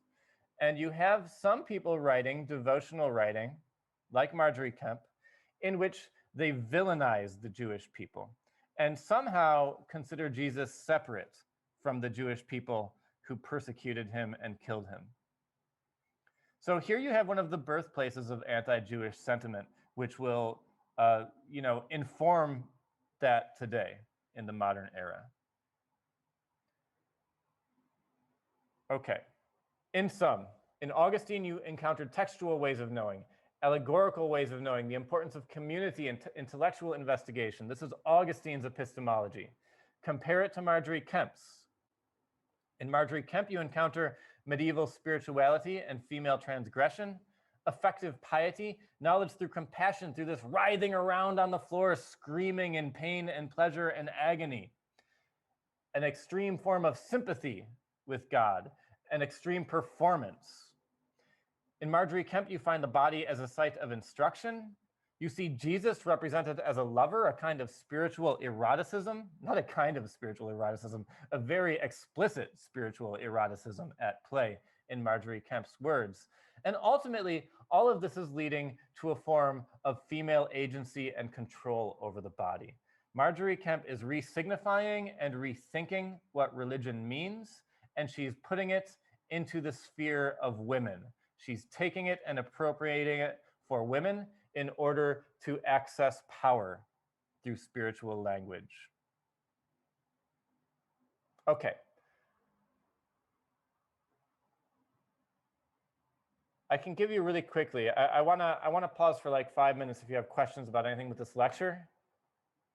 And you have some people writing devotional writing, like Marjorie Kemp, in which they villainize the Jewish people and somehow consider Jesus separate from the Jewish people who persecuted him and killed him. So here you have one of the birthplaces of anti-Jewish sentiment, which will inform that today in the modern era. Okay, in sum, in Augustine, you encountered textual ways of knowing, allegorical ways of knowing, the importance of community and intellectual investigation. This is Augustine's epistemology. Compare it to Marjorie Kemp's. In Marjorie Kemp, you encounter medieval spirituality and female transgression, effective piety, knowledge through compassion, through this writhing around on the floor, screaming in pain and pleasure and agony, an extreme form of sympathy with God, an extreme performance. In Marjorie Kemp, you find the body as a site of instruction. You see Jesus represented as a lover, a kind of spiritual eroticism, not a kind of spiritual eroticism, a very explicit spiritual eroticism at play in Marjorie Kemp's words. And ultimately, all of this is leading to a form of female agency and control over the body. Marjorie Kemp is re-signifying and rethinking what religion means, and she's putting it into the sphere of women. She's taking it and appropriating it for women in order to access power through spiritual language. Okay. I can give you really quickly. I wanna pause for like 5 minutes if you have questions about anything with this lecture,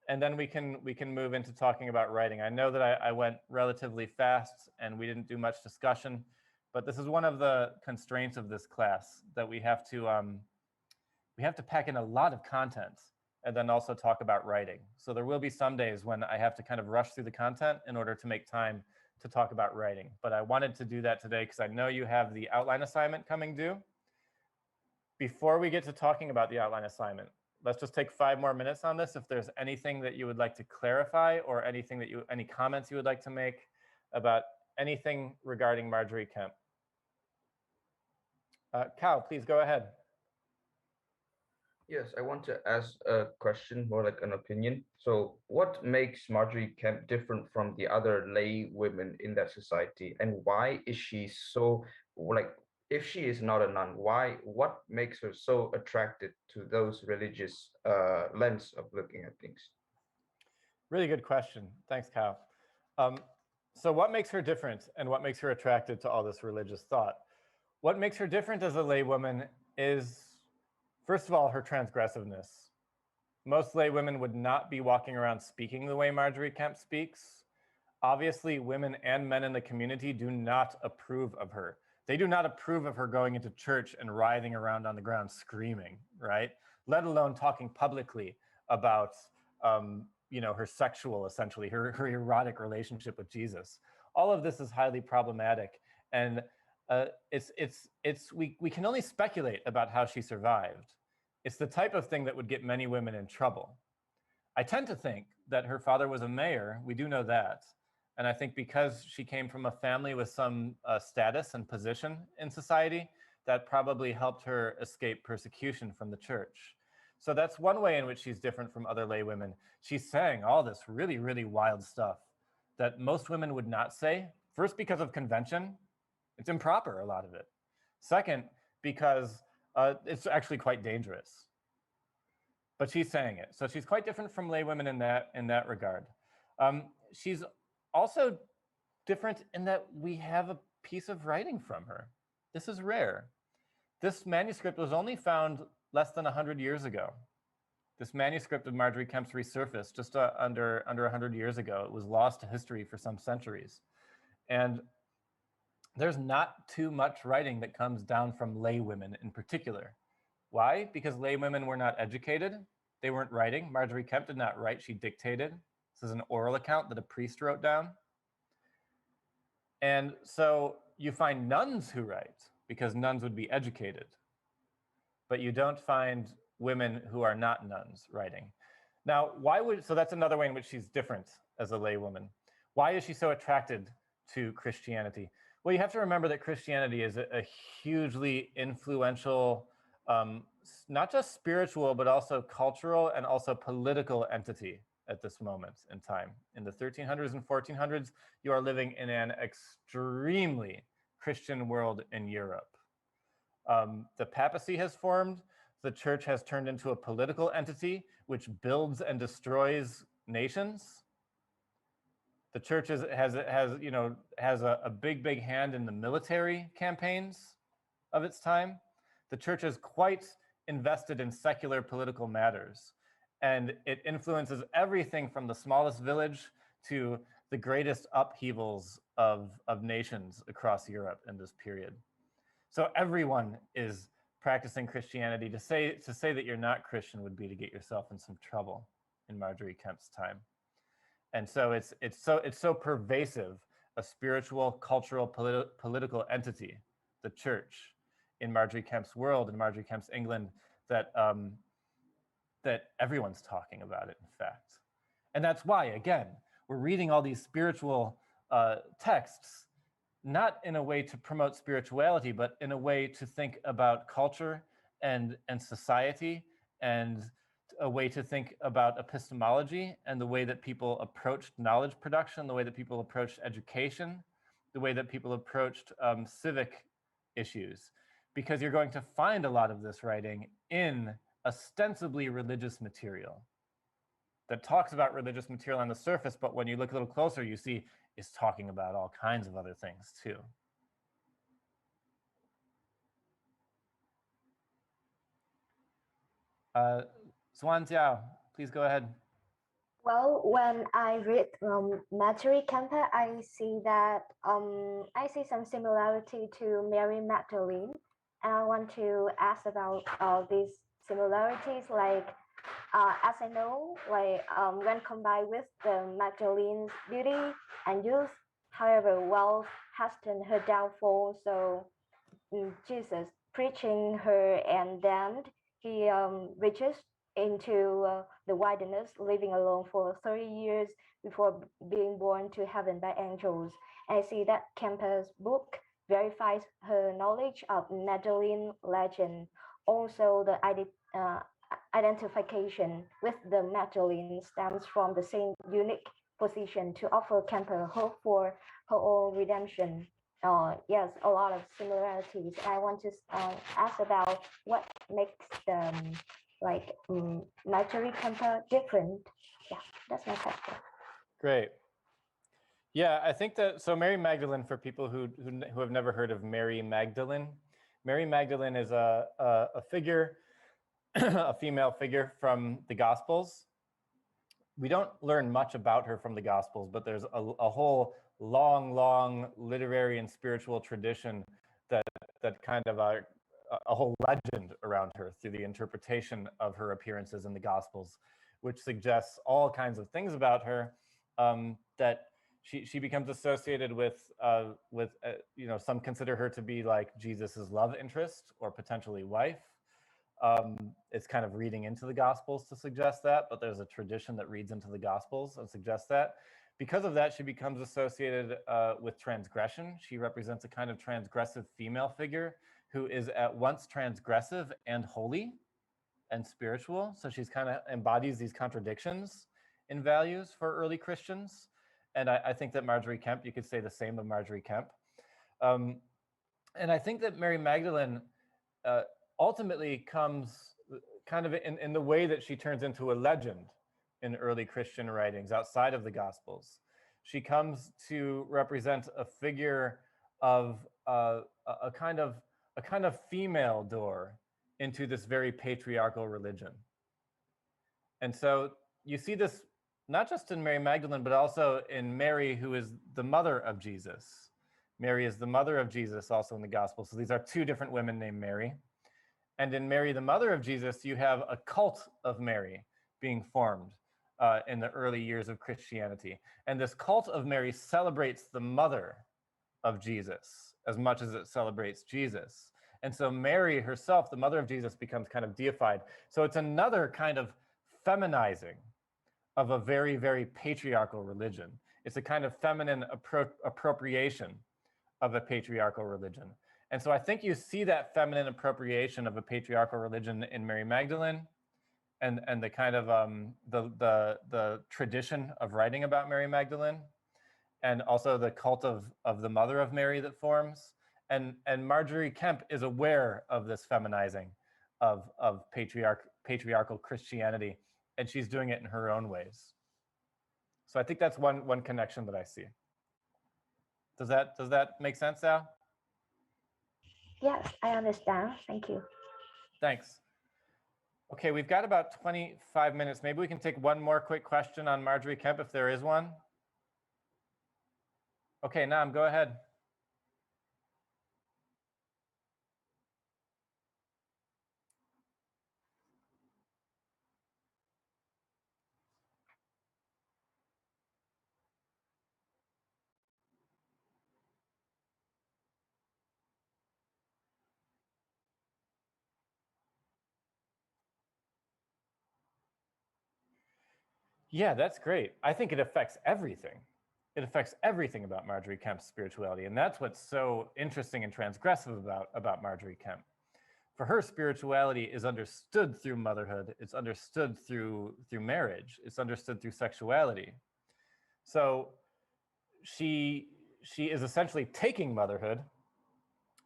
and then we can move into talking about writing. I know that I went relatively fast and we didn't do much discussion, but this is one of the constraints of this class, that we have to pack in a lot of content and then also talk about writing. So there will be some days when I have to kind of rush through the content in order to make time to talk about writing. But I wanted to do that today because I know you have the outline assignment coming due. Before we get to talking about the outline assignment, let's just take 5 more minutes on this. If there's anything that you would like to clarify or anything that any comments you would like to make about anything regarding Margery Kempe. Cal, please go ahead. Yes, I want to ask a question, more like an opinion. So what makes Margery Kempe different from the other lay women in that society? And why is she so, like, if she is not a nun, what makes her so attracted to those religious lens of looking at things? Really good question. Thanks, Cal. So what makes her different and what makes her attracted to all this religious thought? What makes her different as a laywoman is, first of all, her transgressiveness. Most laywomen would not be walking around speaking the way Margery Kempe speaks. Obviously, women and men in the community do not approve of her. They do not approve of her going into church and writhing around on the ground screaming, right? Let alone talking publicly about her sexual, essentially, her erotic relationship with Jesus. All of this is highly problematic. And we can only speculate about how she survived. It's the type of thing that would get many women in trouble. I tend to think that her father was a mayor. We do know that. And I think because she came from a family with some status and position in society, that probably helped her escape persecution from the church. So that's one way in which she's different from other lay women. She's saying all this really, really wild stuff that most women would not say. First, because of convention. It's improper, a lot of it. Second, because it's actually quite dangerous. But she's saying it. So she's quite different from lay women in that regard. She's also different in that we have a piece of writing from her. This is rare. This manuscript was only found less than 100 years ago. This manuscript of Margery Kempe's resurfaced just under 100 years ago. It was lost to history for some centuries. And there's not too much writing that comes down from lay women in particular. Why? Because lay women were not educated. They weren't writing. Margery Kempe did not write, she dictated. This is an oral account that a priest wrote down. And so you find nuns who write, because nuns would be educated. But you don't find women who are not nuns writing. Now, so that's another way in which she's different as a lay woman. Why is she so attracted to Christianity? Well, you have to remember that Christianity is a hugely influential, not just spiritual, but also cultural and also political entity at this moment in time. In the 1300s and 1400s, you are living in an extremely Christian world in Europe. The papacy has formed. The church has turned into a political entity which builds and destroys nations. The church has a big hand in the military campaigns of its time. The church is quite invested in secular political matters, and it influences everything from the smallest village to the greatest upheavals of nations across Europe in this period. So everyone is practicing Christianity. To say that you're not Christian would be to get yourself in some trouble in Margery Kempe's time. And so it's so pervasive, a spiritual, cultural, political entity, the church, in Margery Kempe's world, in Margery Kempe's England, that that everyone's talking about it, in fact. And that's why, again, we're reading all these spiritual texts, not in a way to promote spirituality, but in a way to think about culture and society, and a way to think about epistemology and the way that people approached knowledge production, the way that people approached education, the way that people approached civic issues. Because you're going to find a lot of this writing in ostensibly religious material that talks about religious material on the surface, but when you look a little closer, you see it's talking about all kinds of other things too. Xuan Jiao, please go ahead. Well, when I read Marjorie Kemper, I see that I see some similarity to Mary Magdalene, and I want to ask about these similarities. Like, as I know, like when combined with the Magdalene's beauty and youth, however, wealth hastened her downfall. So Jesus preaching her, and then he reaches into the wilderness, living alone for 30 years before being born to heaven by angels. And I see that Kemper's book verifies her knowledge of Magdalene legend. Also, the identification with the Magdalene stems from the same unique position to offer Kemper hope for her own redemption. Yes, a lot of similarities. I want to ask about what makes them like Marjorie Kemper different. Yeah, that's my question. Great. Yeah, I think that, so Mary Magdalene, for people who have never heard of Mary Magdalene is a figure, a female figure from the Gospels. We don't learn much about her from the Gospels, but there's a whole long literary and spiritual tradition that kind of a whole legend around her through the interpretation of her appearances in the Gospels, which suggests all kinds of things about her, that she becomes associated with you know, some consider her to be like Jesus's love interest or potentially wife. It's kind of reading into the Gospels to suggest that, but there's a tradition that reads into the Gospels and suggests that. Because of that, she becomes associated with transgression. She represents a kind of transgressive female figure who is at once transgressive and holy and spiritual. So she's kind of embodies these contradictions in values for early Christians. And I think that Marjorie Kemp, you could say the same of Marjorie Kemp. And I think that Mary Magdalene ultimately comes kind of in the way that she turns into a legend in early Christian writings outside of the Gospels. She comes to represent a figure of a kind of female door into this very patriarchal religion. And so you see this not just in Mary Magdalene, but also in Mary, who is the mother of Jesus. Mary is the mother of Jesus also in the Gospel. So these are two different women named Mary. And in Mary, the mother of Jesus, you have a cult of Mary being formed in the early years of Christianity. And this cult of Mary celebrates the mother of Jesus as much as it celebrates Jesus. And so Mary herself, the mother of Jesus, becomes kind of deified. So it's another kind of feminizing of a very patriarchal religion. It's a kind of feminine appropriation of a patriarchal religion. And so I think you see that feminine appropriation of a patriarchal religion in Mary Magdalene, and the kind of the tradition of writing about Mary Magdalene, and also the cult of the mother of Mary that forms. And Marjorie Kemp is aware of this feminizing of patriarchal Christianity, and she's doing it in her own ways. So I think that's one connection that I see. Does that make sense, Al? Yes, I understand. Thank you. Thanks. Okay, we've got about 25 minutes. Maybe we can take one more quick question on Marjorie Kemp if there is one. Okay, Nam, go ahead. Yeah, that's great. I think it affects everything. It affects everything about Marjorie Kemp's spirituality. And that's what's so interesting and transgressive about Marjorie Kemp. For her, spirituality is understood through motherhood. It's understood through marriage. It's understood through sexuality. So she is essentially taking motherhood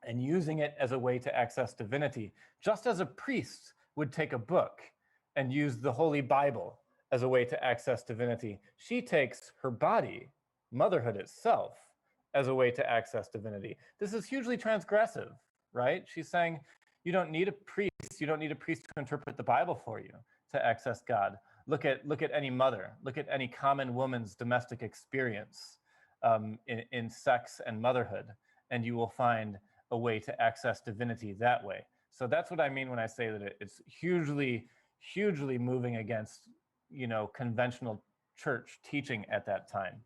and using it as a way to access divinity, just as a priest would take a book and use the Holy Bible as a way to access divinity. She takes her body, motherhood itself, as a way to access divinity. This is hugely transgressive, right? She's saying, you don't need a priest. You don't need a priest to interpret the Bible for you to access God. Look at any mother, look at any common woman's domestic experience in sex and motherhood, and you will find a way to access divinity that way. So that's what I mean when I say that it's hugely moving against, conventional church teaching at that time.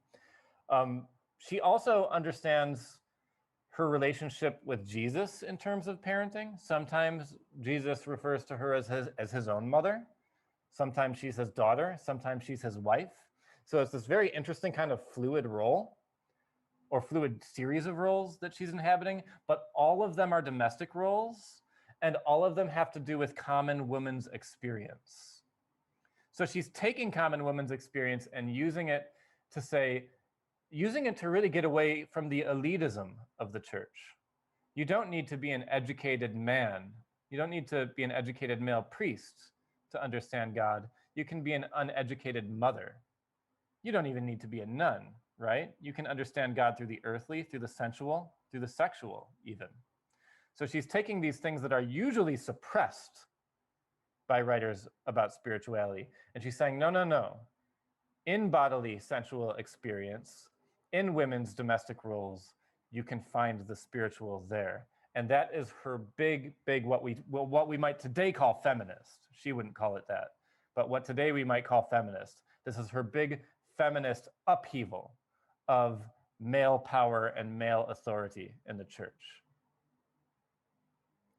She also understands her relationship with Jesus in terms of parenting. Sometimes Jesus refers to her as his own mother. Sometimes she's his daughter. Sometimes she's his wife. So it's this very interesting kind of fluid role, or fluid series of roles that she's inhabiting, but all of them are domestic roles, and all of them have to do with common woman's experience. So she's taking common woman's experience and using it to really get away from the elitism of the church. You don't need to be an educated man. You don't need to be an educated male priest to understand God. You can be an uneducated mother. You don't even need to be a nun, right? You can understand God through the earthly, through the sensual, through the sexual even. So she's taking these things that are usually suppressed by writers about spirituality, and she's saying, no. In bodily sensual experience, in women's domestic roles, you can find the spiritual there. And that is her big, what we might today call feminist. She wouldn't call it that, but what today we might call feminist. This is her big feminist upheaval of male power and male authority in the church.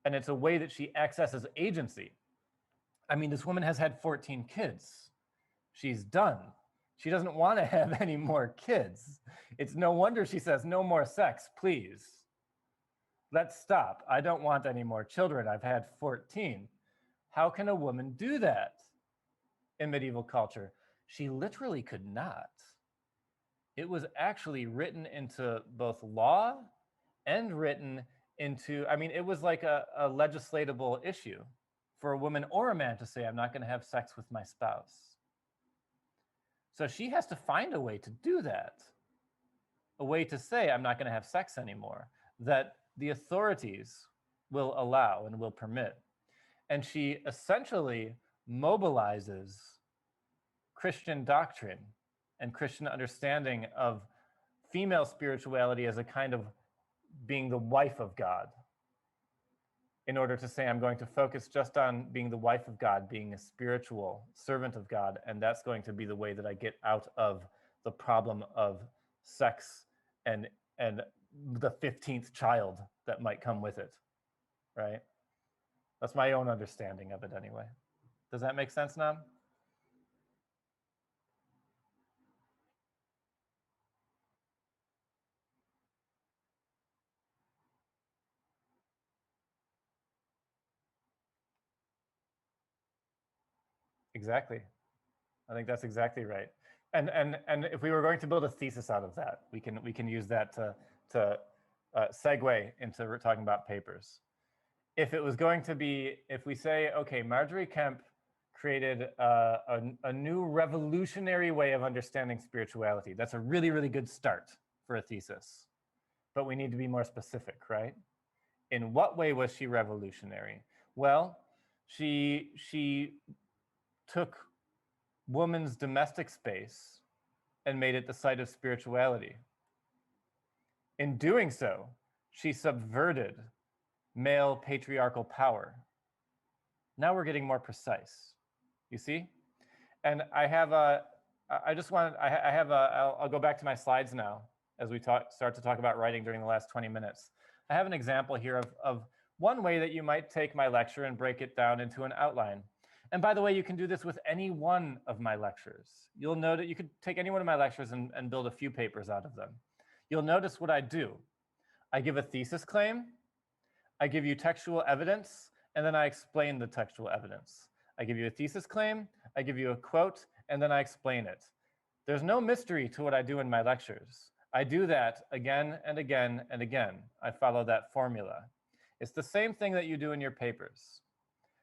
And it's a way that she accesses agency. I mean, this woman has had 14 kids. She's done. She doesn't want to have any more kids. It's no wonder she says, no more sex, please. Let's stop. I don't want any more children. I've had 14. How can a woman do that in medieval culture? She literally could not. It was actually written into both law and written into, it was like a legislatable issue for a woman or a man to say, I'm not going to have sex with my spouse. So she has to find a way to do that, a way to say, I'm not going to have sex anymore, that the authorities will allow and will permit. And she essentially mobilizes Christian doctrine and Christian understanding of female spirituality as a kind of being the wife of God, in order to say, I'm going to focus just on being the wife of God, being a spiritual servant of God, and that's going to be the way that I get out of the problem of sex and the 15th child that might come with it, right? That's my own understanding of it anyway. Does that make sense, Nam? Exactly. I think that's exactly right. And if we were going to build a thesis out of that, we can use that to segue into talking about papers. If it was going to be, if we say, okay, Margery Kempe created a new revolutionary way of understanding spirituality, that's a really, really good start for a thesis. But we need to be more specific, right? In what way was she revolutionary? Well, she took woman's domestic space and made it the site of spirituality. In doing so, she subverted male patriarchal power. Now we're getting more precise, you see? And I'll go back to my slides now as we start to talk about writing during the last 20 minutes. I have an example here of one way that you might take my lecture and break it down into an outline. And by the way, you can do this with any one of my lectures. You'll note you could take any one of my lectures and build a few papers out of them. You'll notice what I do. I give a thesis claim, I give you textual evidence, and then I explain the textual evidence. I give you a thesis claim, I give you a quote, and then I explain it. There's no mystery to what I do in my lectures. I do that again and again and again. I follow that formula. It's the same thing that you do in your papers.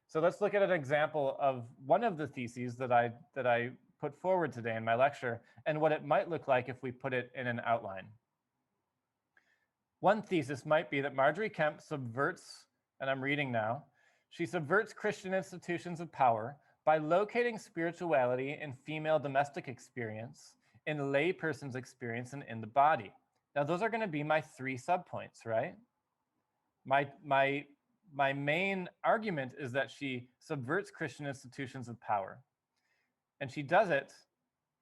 So let's look at an example of one of the theses that I put forward today in my lecture and what it might look like if we put it in an outline. One thesis might be that Margery Kempe subverts, and I'm reading now, she subverts Christian institutions of power by locating spirituality in female domestic experience, in layperson's experience, and in the body. Now, those are going to be my 3 subpoints, right? My main argument is that she subverts Christian institutions of power. And she does it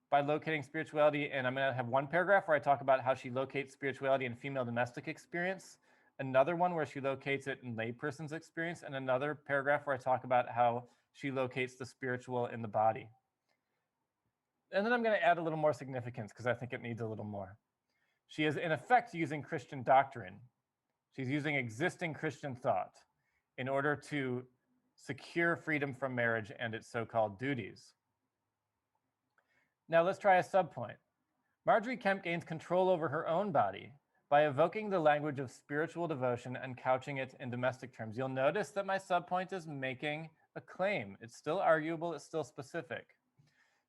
by locating spirituality. And I'm going to have one paragraph where I talk about how she locates spirituality in female domestic experience, another one where she locates it in layperson's experience, and another paragraph where I talk about how she locates the spiritual in the body. And then I'm going to add a little more significance because I think it needs a little more. She is in effect using Christian doctrine. She's using existing Christian thought in order to secure freedom from marriage and its so-called duties. Now let's try a subpoint. Margery Kempe gains control over her own body by evoking the language of spiritual devotion and couching it in domestic terms. You'll notice that my subpoint is making a claim. It's still arguable, it's still specific.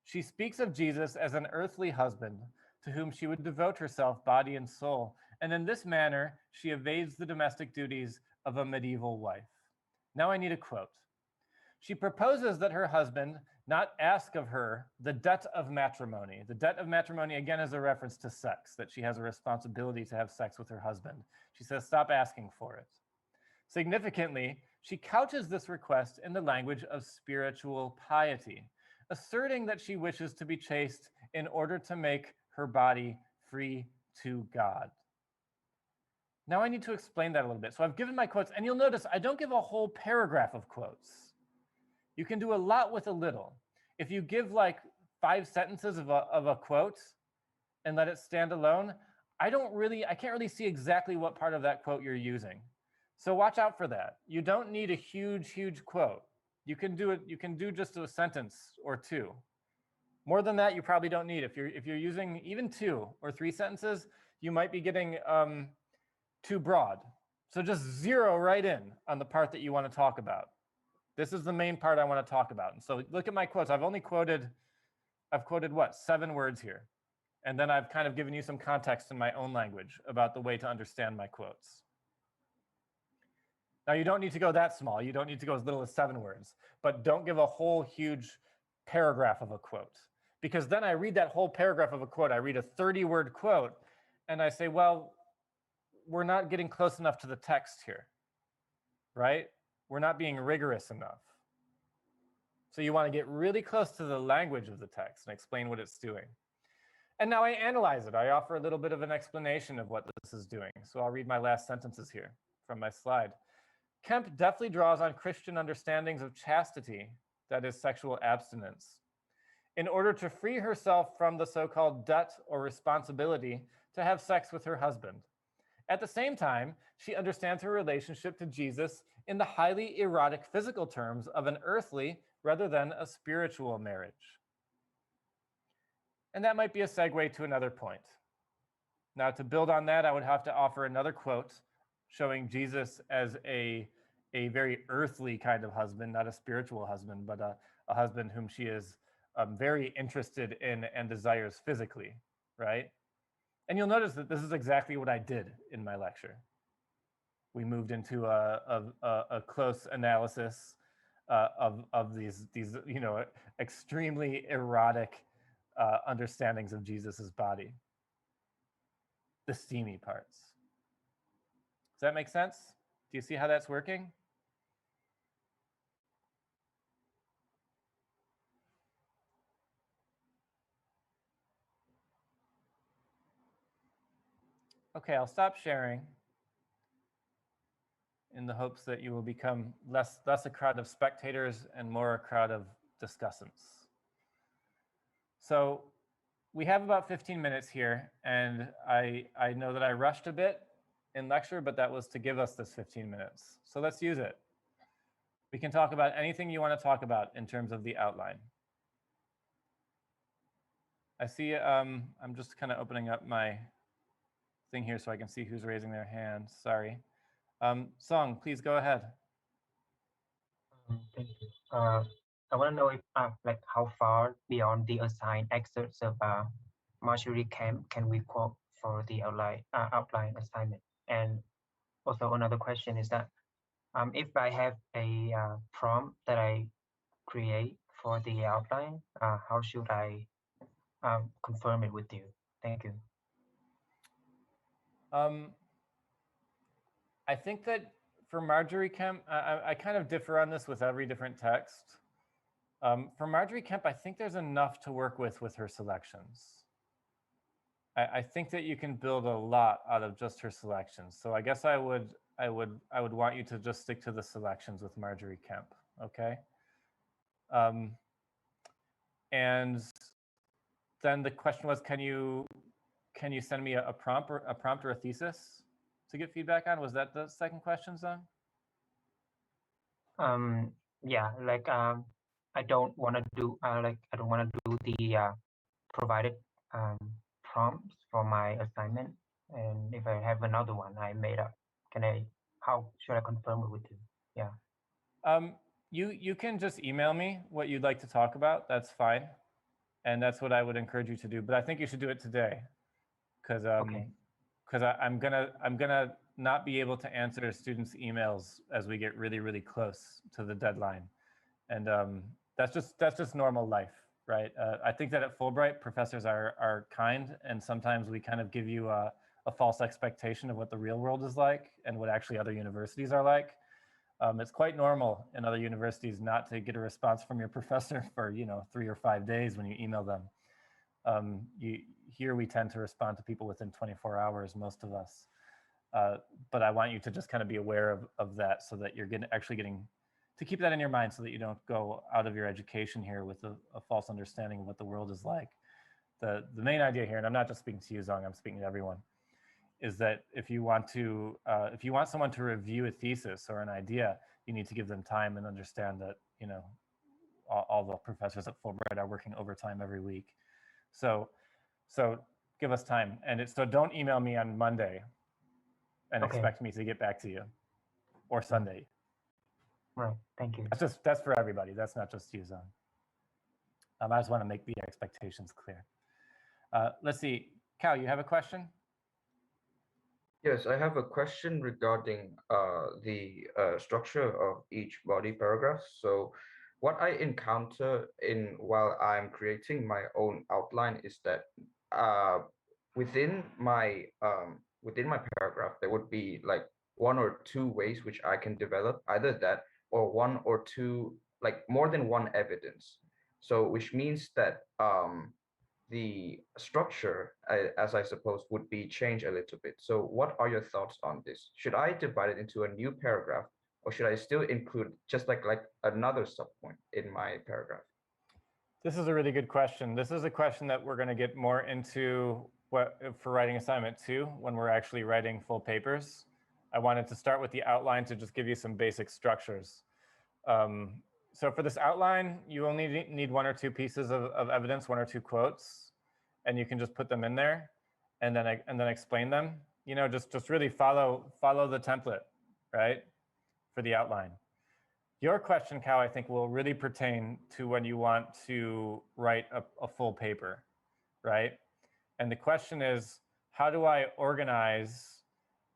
She speaks of Jesus as an earthly husband to whom she would devote herself, body and soul. And in this manner, she evades the domestic duties of a medieval wife. Now I need a quote. She proposes that her husband not ask of her the debt of matrimony. The debt of matrimony, again, is a reference to sex, that she has a responsibility to have sex with her husband. She says, stop asking for it. Significantly, she couches this request in the language of spiritual piety, asserting that she wishes to be chaste in order to make her body free to God. Now I need to explain that a little bit. So I've given my quotes, and you'll notice I don't give a whole paragraph of quotes. You can do a lot with a little. If you give like 5 sentences of a quote and let it stand alone, I can't really see exactly what part of that quote you're using. So watch out for that. You don't need a huge quote. You can do just a sentence or 2. More than that, you probably don't need. If you're using even 2 or 3 sentences, you might be getting too broad. So just zero right in on the part that you want to talk about. This is the main part I want to talk about. And so look at my quotes. I've quoted what, 7 words here. And then I've kind of given you some context in my own language about the way to understand my quotes. Now you don't need to go that small. You don't need to go as little as 7 words, but don't give a whole huge paragraph of a quote, because then I read that whole paragraph of a quote. I read a 30-word quote and I say, well, we're not getting close enough to the text here, right? We're not being rigorous enough. So you want to get really close to the language of the text and explain what it's doing. And now I analyze it. I offer a little bit of an explanation of what this is doing. So I'll read my last sentences here from my slide. Kempe deftly draws on Christian understandings of chastity, that is sexual abstinence, in order to free herself from the so-called debt or responsibility to have sex with her husband. At the same time, she understands her relationship to Jesus in the highly erotic physical terms of an earthly rather than a spiritual marriage. And that might be a segue to another point. Now, to build on that, I would have to offer another quote showing Jesus as a very earthly kind of husband, not a spiritual husband, but a husband whom she is very interested in and desires physically, right? And you'll notice that this is exactly what I did in my lecture. We moved into a close analysis of these extremely erotic understandings of Jesus's body, the steamy parts. Does that make sense? Do you see how that's working? Okay, I'll stop sharing in the hopes that you will become less a crowd of spectators and more a crowd of discussants. So we have about 15 minutes here, and I know that I rushed a bit in lecture, but that was to give us this 15 minutes. So let's use it. We can talk about anything you want to talk about in terms of the outline. I see, I'm just kind of opening up my thing here so I can see who's raising their hand. Sorry. Song, please go ahead. Thank you. I want to know if like how far beyond the assigned excerpts of Margery Kempe can we quote for the outline assignment? And also another question is that if I have a prompt that I create for the outline? How should I confirm it with you? Thank you. I think that for Marjorie Kemp, I kind of differ on this with every different text. For Marjorie Kemp, I think there's enough to work with her selections. I think that you can build a lot out of just her selections. So I guess I would want you to just stick to the selections with Marjorie Kemp, okay? And then the question was, can you send me a prompt or a thesis to get feedback on? Was that the second question, Zhang? Yeah, like I don't want to do the provided prompts for my assignment, and if I have another one I made up, how should I confirm it with you? Yeah. You can just email me what you'd like to talk about. That's fine, and that's what I would encourage you to do. But I think you should do it today, because I'm gonna not be able to answer students' emails as we get really close to the deadline, and that's just normal life, right? I think that at Fulbright, professors are kind, and sometimes we kind of give you a false expectation of what the real world is like and what actually other universities are like. It's quite normal in other universities not to get a response from your professor for 3 or 5 days when you email them. Here we tend to respond to people within 24 hours, most of us. But I want you to just kind of be aware of that, so that you're actually getting to keep that in your mind, so that you don't go out of your education here with a false understanding of what the world is like. The main idea here, and I'm not just speaking to you, Zhang, I'm speaking to everyone, is that if you want someone to review a thesis or an idea, you need to give them time and understand that all the professors at Fulbright are working overtime every week. So give us time, so don't email me on Monday and expect me to get back to you, or Sunday. Right. Thank you. That's for everybody. That's not just you, Zhang. I just want to make the expectations clear. Let's see, Cal, you have a question? Yes, I have a question regarding the structure of each body paragraph. So what I encounter while I'm creating my own outline is that within my paragraph, there would be like 1 or 2 ways which I can develop, either that or 1 or 2, like more than one evidence. So which means that the structure, as I suppose, would be changed a little bit. So what are your thoughts on this? Should I divide it into a new paragraph, or should I still include just like another subpoint in my paragraph? This is a really good question. This is a question that we're going to get more into for writing assignment 2, when we're actually writing full papers. I wanted to start with the outline to just give you some basic structures. So for this outline, you only need 1 or 2 pieces of evidence, 1 or 2 quotes, and you can just put them in there and then explain them. Just really follow the template, right, for the outline. Your question, Cal, I think will really pertain to when you want to write a full paper, right? And the question is, how do I organize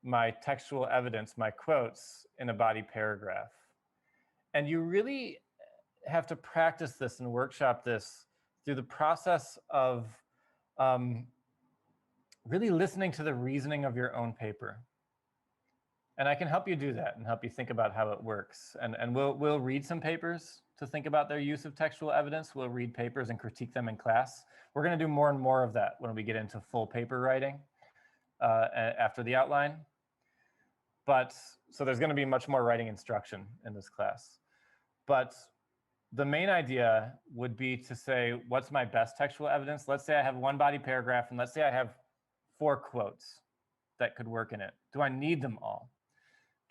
my textual evidence, my quotes, in a body paragraph? And you really have to practice this and workshop this through the process of really listening to the reasoning of your own paper. And I can help you do that and help you think about how it works. And we'll read some papers to think about their use of textual evidence. We'll read papers and critique them in class. We're going to do more and more of that when we get into full paper writing after the outline. So there's going to be much more writing instruction in this class. But the main idea would be to say, what's my best textual evidence? Let's say I have 1 body paragraph, and let's say I have 4 quotes that could work in it. Do I need them all?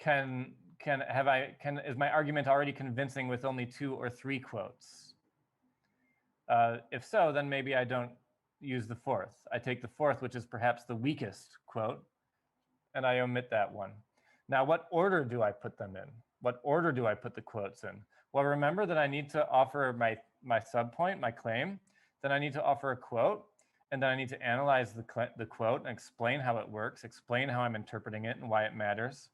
Is my argument already convincing with only 2 or 3 quotes? If so, then maybe I don't use the 4th. I take the 4th, which is perhaps the weakest quote, and I omit that one. Now, what order do I put them in? What order do I put the quotes in? Well, remember that I need to offer my subpoint, my claim, then I need to offer a quote, and then I need to analyze the quote and explain how it works, explain how I'm interpreting it and why it matters.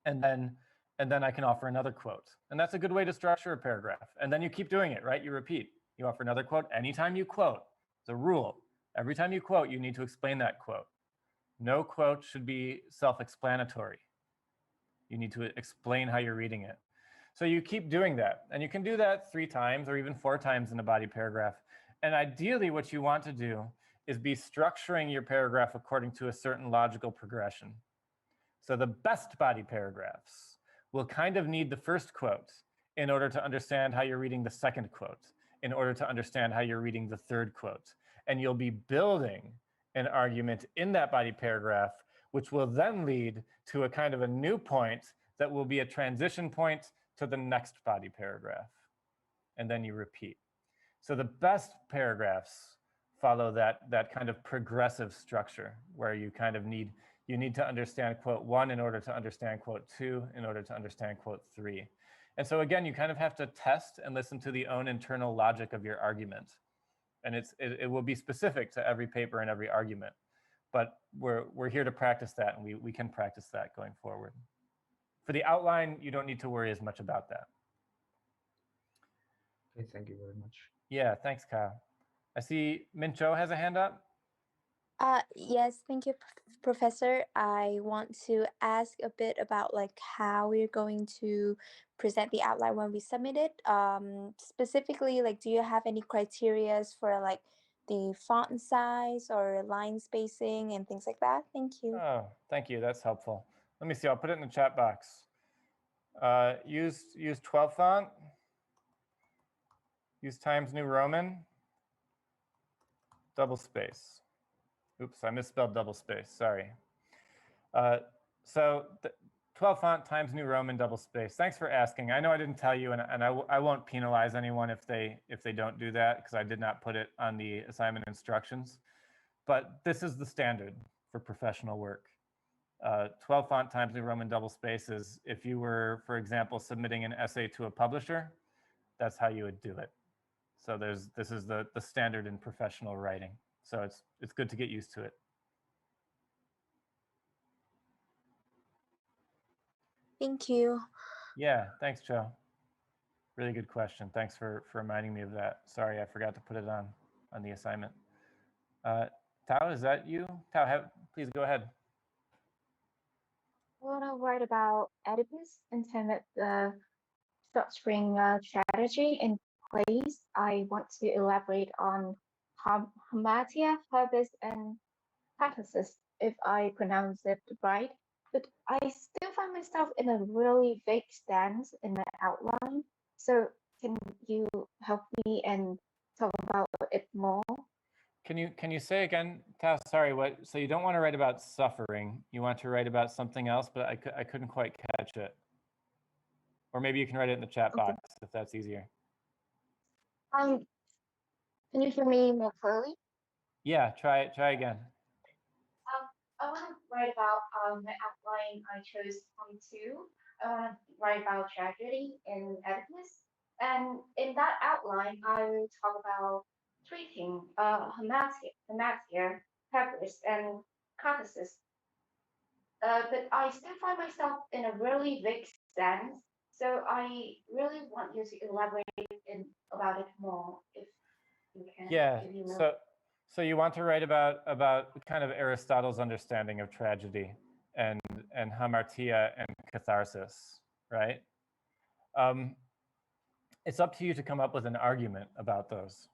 And then and then I can offer another quote. And that's a good way to structure a paragraph. And then you keep doing it, right? You repeat. You offer another quote. Anytime you quote, it's a rule. Every time you quote, you need to explain that quote. No quote should be self-explanatory. You need to explain how you're reading it. So you keep doing that. And you can do that 3 times or even 4 times in a body paragraph. And ideally, what you want to do is be structuring your paragraph according to a certain logical progression. So the best body paragraphs will kind of need the first quote in order to understand how you're reading the second quote, in order to understand how you're reading the third quote. And you'll be building an argument in that body paragraph, which will then lead to a kind of a new point that will be a transition point to the next body paragraph. And then you repeat. So the best paragraphs follow that kind of progressive structure where you kind of need to understand quote 1 in order to understand quote 2, in order to understand quote 3. And so again, you kind of have to test and listen to the own internal logic of your argument. And it will be specific to every paper and every argument. But we're here to practice that, and we can practice that going forward. For the outline, you don't need to worry as much about that. Okay, thank you very much. Yeah, thanks, Kyle. I see Mincho has a hand up. Yes, thank you, Professor. I want to ask a bit about like how we're going to present the outline when we submit it. Specifically, like, do you have any criterias for like the font size or line spacing and things like that? Thank you. Oh, thank you. That's helpful. Let me see. I'll put it in the chat box. Use 12 font. Use Times New Roman. Double space. Oops, I misspelled double space. Sorry. So 12 font Times New Roman double space. Thanks for asking. I know I didn't tell you, and I won't penalize anyone if they don't do that, because I did not put it on the assignment instructions. But this is the standard for professional work. 12 font Times New Roman double space is if you were, for example, submitting an essay to a publisher, that's how you would do it. So this is the standard in professional writing. So it's good to get used to it. Thank you. Yeah, thanks, Joe. Really good question. Thanks for reminding me of that. Sorry, I forgot to put it on the assignment. Tao, is that you? Tao, please go ahead. I want to write about Oedipus and the structuring strategy in plays. I want to elaborate on Hamartia, Purpose, and Hypothesis, if I pronounce it right. But I still find myself in a really vague stance in my outline. So can you help me and talk about it more? Can you say again, Tao? Sorry, what? So you don't want to write about suffering. You want to write about something else, but I couldn't quite catch it. Or maybe you can write it in the chat box if that's easier. Can you hear me more clearly? Yeah, try again. I want to write about the outline I chose from 2. I want to write about tragedy in Oedipus. And in that outline, I will talk about treating Hamartia, Purpose, and Catharsis. But I still find myself in a really vague stance. So I really want you to elaborate about it more, if you can. Yeah. So you want to write about kind of Aristotle's understanding of tragedy and hamartia and catharsis, right? It's up to you to come up with an argument about those.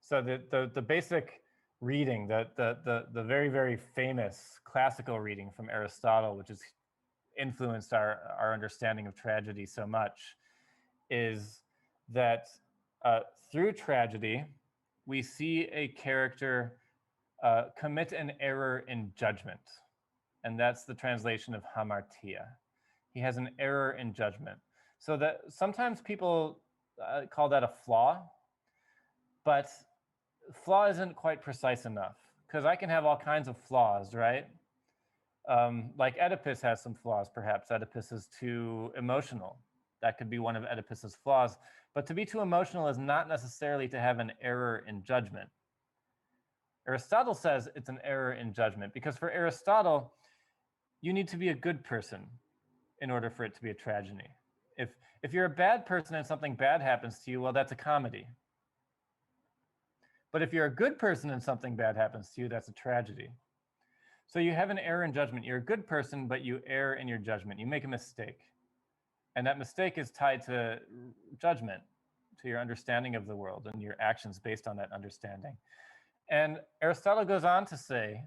So the basic reading, the very, very famous classical reading from Aristotle, which has influenced our understanding of tragedy so much, is that through tragedy, we see a character commit an error in judgment. And that's the translation of hamartia. He has an error in judgment. So that sometimes people call that a flaw, but flaw isn't quite precise enough, because I can have all kinds of flaws, right? Like Oedipus has some flaws, perhaps. Oedipus is too emotional. That could be one of Oedipus's flaws. But to be too emotional is not necessarily to have an error in judgment. Aristotle says it's an error in judgment, because for Aristotle, you need to be a good person. in order for it to be a tragedy. If you're a bad person and something bad happens to you, well, that's a comedy. But if you're a good person and something bad happens to you, that's a tragedy. So you have an error in judgment. You're a good person, but you err in your judgment. You make a mistake. And that mistake is tied to judgment, to your understanding of the world and your actions based on that understanding. And Aristotle goes on to say